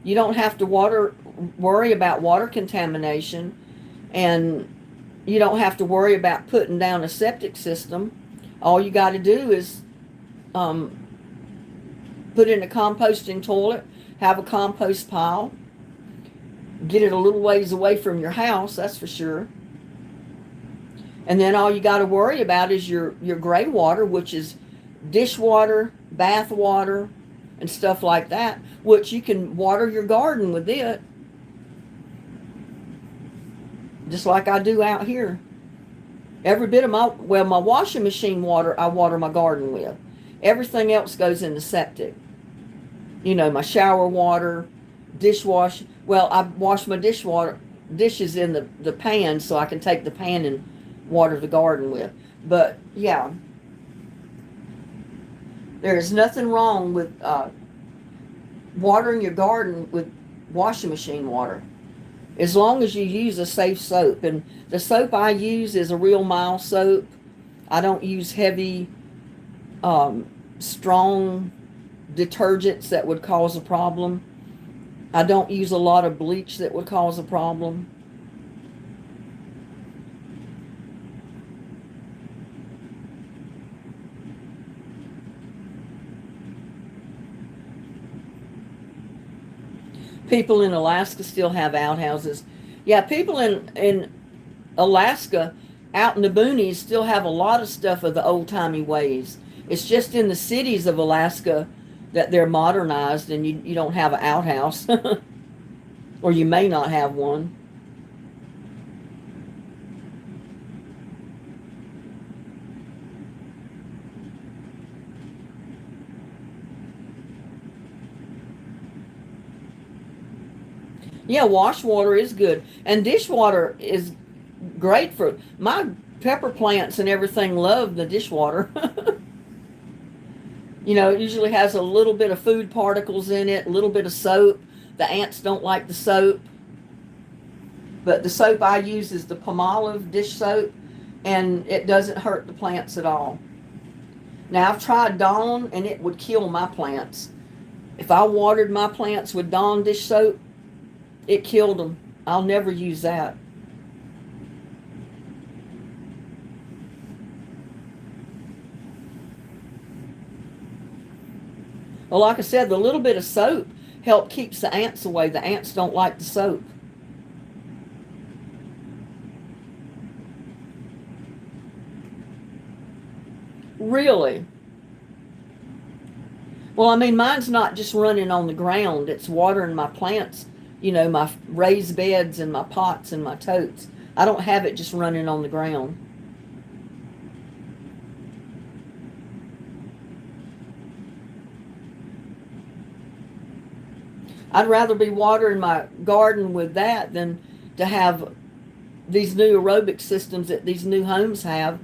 you don't have to worry about water contamination, and you don't have to worry about putting down a septic system. All you got to do is put in a composting toilet, have a compost pile, get it a little ways away from your house, that's for sure. And then all you got to worry about is your gray water, which is dishwater, bath water, and stuff like that, which you can water your garden with it. Just like I do out here. Every bit of my washing machine water, I water my garden with. Everything else goes in the septic. You know, my shower water, dishwash. Well, I wash my dishes in the pan so I can take the pan and water the garden with. But, yeah. There is nothing wrong with watering your garden with washing machine water, as long as you use a safe soap. And the soap I use is a Real Mild soap. I don't use heavy, strong detergents that would cause a problem. I don't use a lot of bleach that would cause a problem. People in Alaska still have outhouses. Yeah, people in Alaska, out in the boonies, still have a lot of stuff of the old-timey ways. It's just in the cities of Alaska that they're modernized and you don't have an outhouse. Or you may not have one. Yeah, wash water is good. And dishwater is great for my pepper plants and everything. Love the dishwater. You know, it usually has a little bit of food particles in it, a little bit of soap. The ants don't like the soap. But the soap I use is the Palmolive dish soap, and it doesn't hurt the plants at all. Now, I've tried Dawn, and it would kill my plants. If I watered my plants with Dawn dish soap, it killed them. I'll never use that. Well, like I said, the little bit of soap keeps the ants away. The ants don't like the soap. Really? Well, I mean, mine's not just running on the ground. It's watering my plants, my raised beds and my pots and my totes. I don't have it just running on the ground. I'd rather be watering my garden with that than to have these new aerobic systems that these new homes have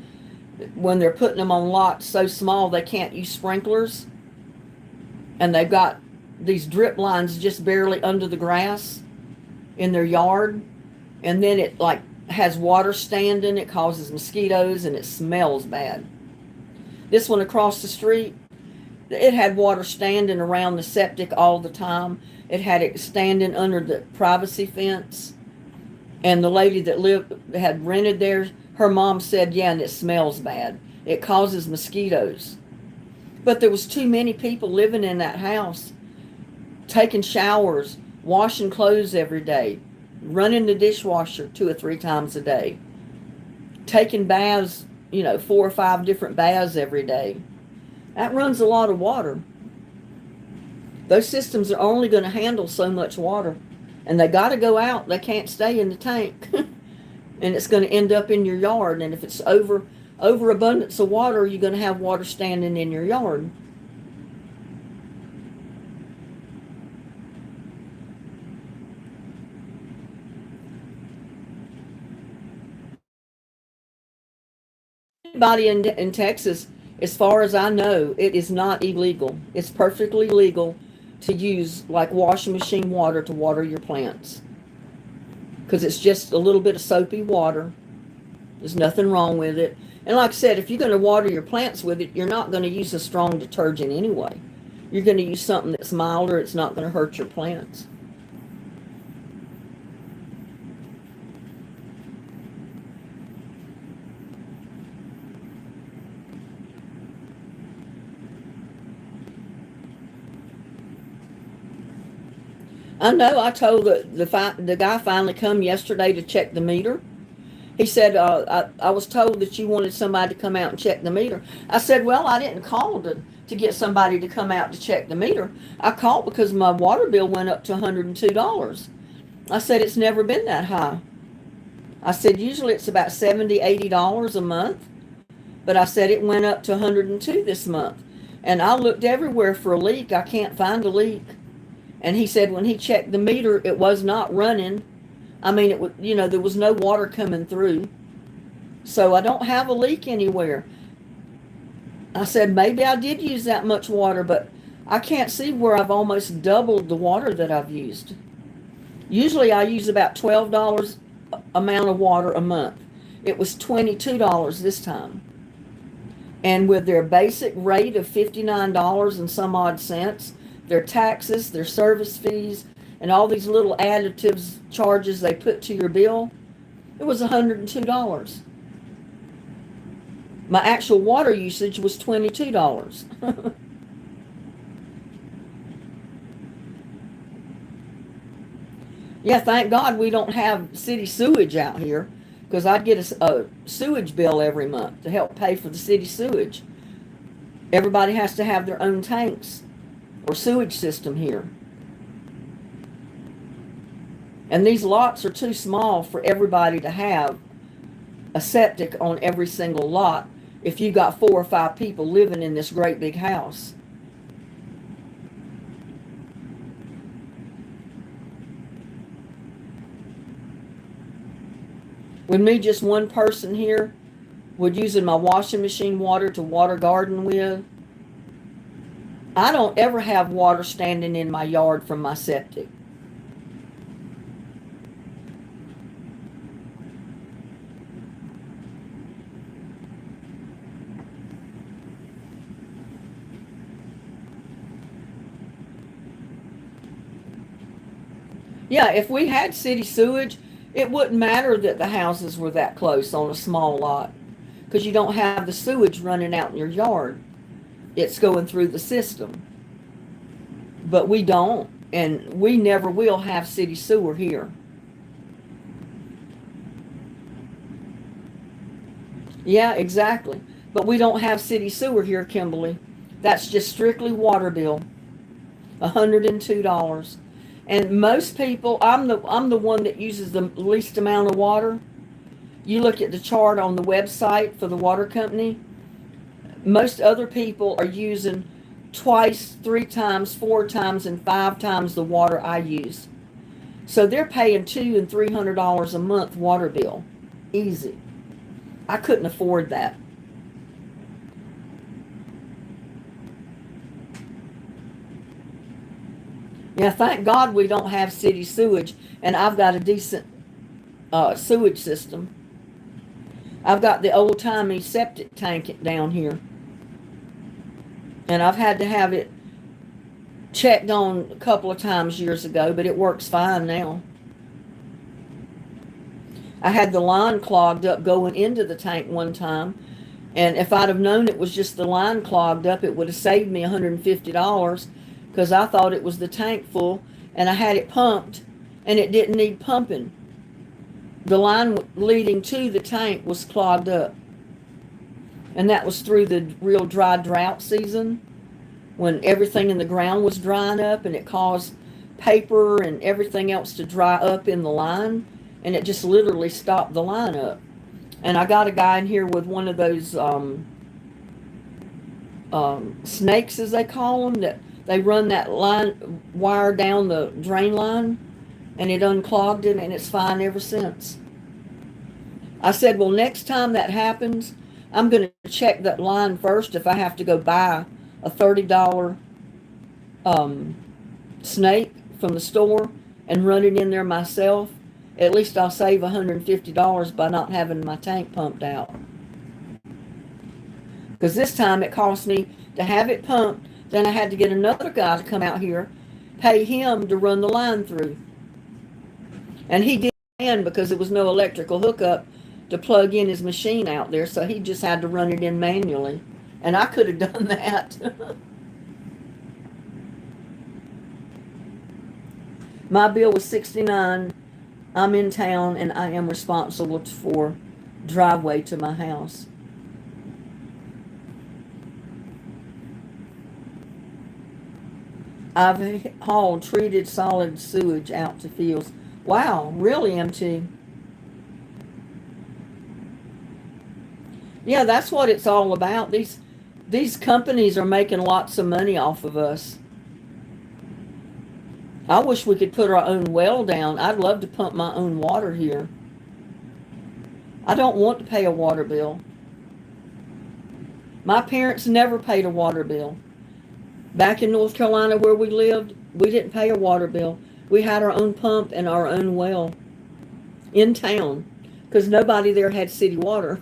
when they're putting them on lots so small they can't use sprinklers, and they've got these drip lines just barely under the grass in their yard, and then it like has water standing. It causes mosquitoes and it smells bad. This one across the street, it had water standing around the septic all the time. It had it standing under the privacy fence. And the lady that had rented there, her mom said, yeah, and it smells bad. It causes mosquitoes. But there was too many people living in that house, taking showers, washing clothes every day, running the dishwasher 2 or 3 times a day, taking baths, 4 or 5 different baths every day. That runs a lot of water. Those systems are only going to handle so much water, and they got to go out. They can't stay in the tank, and it's going to end up in your yard. And if it's overabundance of water, you're going to have water standing in your yard. Anybody in Texas, as far as I know, it is not illegal. It's perfectly legal to use like washing machine water to water your plants, because it's just a little bit of soapy water. There's nothing wrong with it. And like I said, if you're going to water your plants with it, you're not going to use a strong detergent anyway. You're going to use something that's milder. It's not going to hurt your plants. I know. I told the guy finally come yesterday to check the meter. He said, I was told that you wanted somebody to come out and check the meter. I said, well, I didn't call to get somebody to come out to check the meter. I called because my water bill went up to $102. I said, it's never been that high. I said, usually it's about $70, $80 a month. But I said it went up to $102 this month. And I looked everywhere for a leak. I can't find a leak. And he said when he checked the meter, it was not running. I mean, it was, there was no water coming through. So I don't have a leak anywhere. I said, maybe I did use that much water, but I can't see where I've almost doubled the water that I've used. Usually I use about $12 amount of water a month. It was $22 this time. And with their basic rate of $59 and some odd cents, their taxes, their service fees, and all these little additives charges they put to your bill, it was $102. My actual water usage was $22. Yeah, thank God we don't have city sewage out here, because I'd get a sewage bill every month to help pay for the city sewage. Everybody has to have their own tanks or sewage system here. And these lots are too small for everybody to have a septic on every single lot if you've got 4 or 5 people living in this great big house. With me just one person here, with using my washing machine water to water garden with, I don't ever have water standing in my yard from my septic. Yeah, if we had city sewage, it wouldn't matter that the houses were that close on a small lot because you don't have the sewage running out in your yard. It's going through the system. But we don't, and we never will have city sewer here. Yeah, exactly. But we don't have city sewer here, Kimberly. That's just strictly water bill, $102. And most people, I'm the one that uses the least amount of water. You look at the chart on the website for the water company. Most other people are using twice, 3 times, 4 times, and 5 times the water I use. So they're paying $200 and $300 a month water bill. Easy. I couldn't afford that. Yeah, thank God we don't have city sewage, and I've got a decent sewage system. I've got the old timey septic tank down here, and I've had to have it checked on a couple of times years ago, but it works fine now. I had the line clogged up going into the tank one time, and if I'd have known it was just the line clogged up, it would have saved me $150 because I thought it was the tank full, and I had it pumped, and it didn't need pumping. The line leading to the tank was clogged up, and that was through the real dry drought season when everything in the ground was drying up, and it caused paper and everything else to dry up in the line, and it just literally stopped the line up. And I got a guy in here with one of those snakes, as they call them, that they run that line wire down the drain line, and it unclogged it, and it's fine ever since. I said, well, next time that happens, I'm going to check that line first. If I have to go buy a $30 snake from the store and run it in there myself, at least I'll save $150 by not having my tank pumped out. Because this time it cost me to have it pumped. Then I had to get another guy to come out here, pay him to run the line through. And he did, because there was no electrical hookup to plug in his machine out there, so he just had to run it in manually. And I could have done that. My bill was $69. I'm in town, and I am responsible for driveway to my house. I've hauled treated solid sewage out to fields. Wow, really, MT? Yeah, that's what it's all about. These companies are making lots of money off of us. I wish we could put our own well down. I'd love to pump my own water here. I don't want to pay a water bill. My parents never paid a water bill. Back in North Carolina where we lived, we didn't pay a water bill. We had our own pump and our own well in town because nobody there had city water.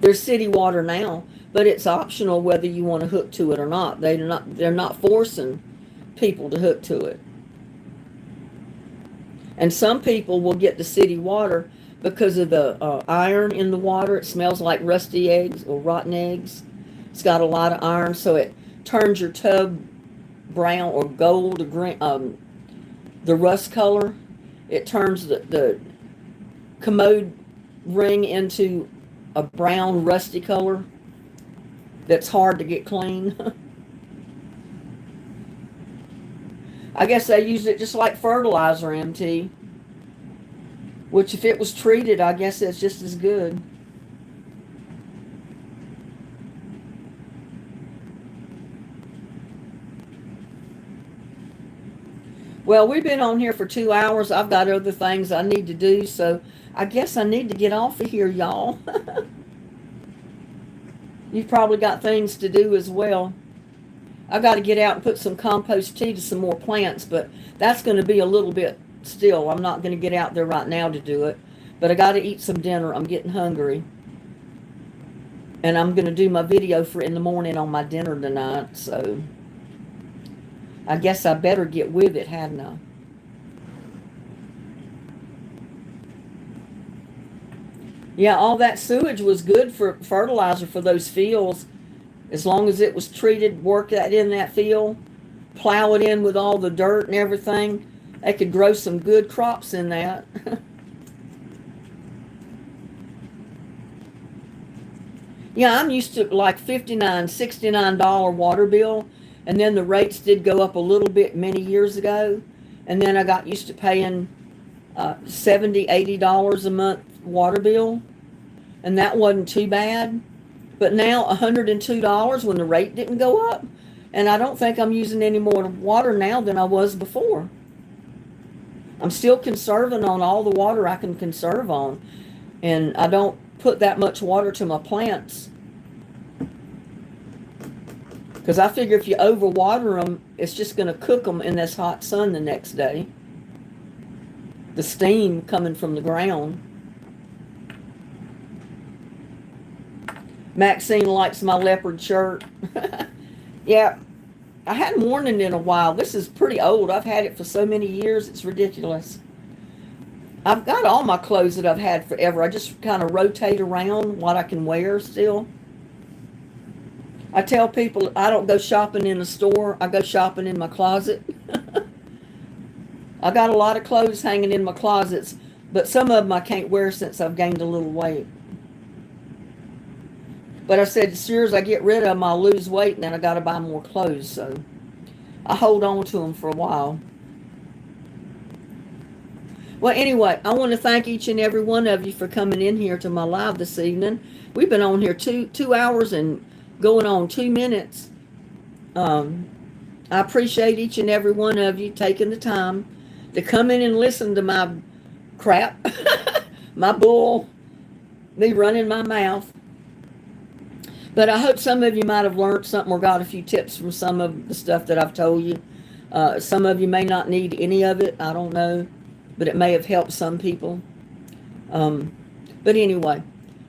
There's city water now, but it's optional whether you want to hook to it or not. They're not forcing people to hook to it. And some people will get the city water because of the iron in the water. It smells like rusty eggs or rotten eggs. It's got a lot of iron, so it turns your tub brown or gold or green, the rust color. It turns the commode ring into a brown rusty color that's hard to get clean. I guess they use it just like fertilizer, MT. Which if it was treated, I guess it's just as good. Well, we've been on here for 2 hours. I've got other things I need to do, so I guess I need to get off of here, y'all. You've probably got things to do as well. I got to get out and put some compost tea to some more plants, but that's going to be a little bit still. I'm not going to get out there right now to do it, but I got to eat some dinner. I'm getting hungry. And I'm going to do my video for in the morning on my dinner tonight, so I guess I better get with it, hadn't I? Yeah, all that sewage was good for fertilizer for those fields. As long as it was treated, work that in that field, plow it in with all the dirt and everything, they could grow some good crops in that. Yeah, I'm used to like $59, $69 water bill, and then the rates did go up a little bit many years ago, and then I got used to paying $70, $80 a month water bill, and that wasn't too bad. But now $102 when the rate didn't go up, and I don't think I'm using any more water now than I was before. I'm still conserving on all the water I can conserve on, and I don't put that much water to my plants because I figure if you overwater them, it's just going to cook them in this hot sun the next day. The steam coming from the ground. Maxine likes my leopard shirt. Yeah, I hadn't worn it in a while. This is pretty old. I've had it for so many years, it's ridiculous. I've got all my clothes that I've had forever. I just kind of rotate around what I can wear still. I tell people I don't go shopping in a store. I go shopping in my closet. I got a lot of clothes hanging in my closets, but some of them I can't wear since I've gained a little weight. But I said, as soon as I get rid of them, I'll lose weight, and then I got to buy more clothes. So I hold on to them for a while. Well, anyway, I want to thank each and every one of you for coming in here to my live this evening. We've been on here two hours and going on 2 minutes. I appreciate each and every one of you taking the time to come in and listen to my crap, my bull, me running my mouth. But I hope some of you might have learned something or got a few tips from some of the stuff that I've told you. Some of you may not need any of it. I don't know. But it may have helped some people. But anyway,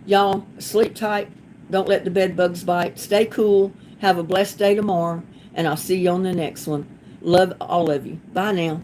y'all, sleep tight. Don't let the bed bugs bite. Stay cool. Have a blessed day tomorrow. And I'll see you on the next one. Love all of you. Bye now.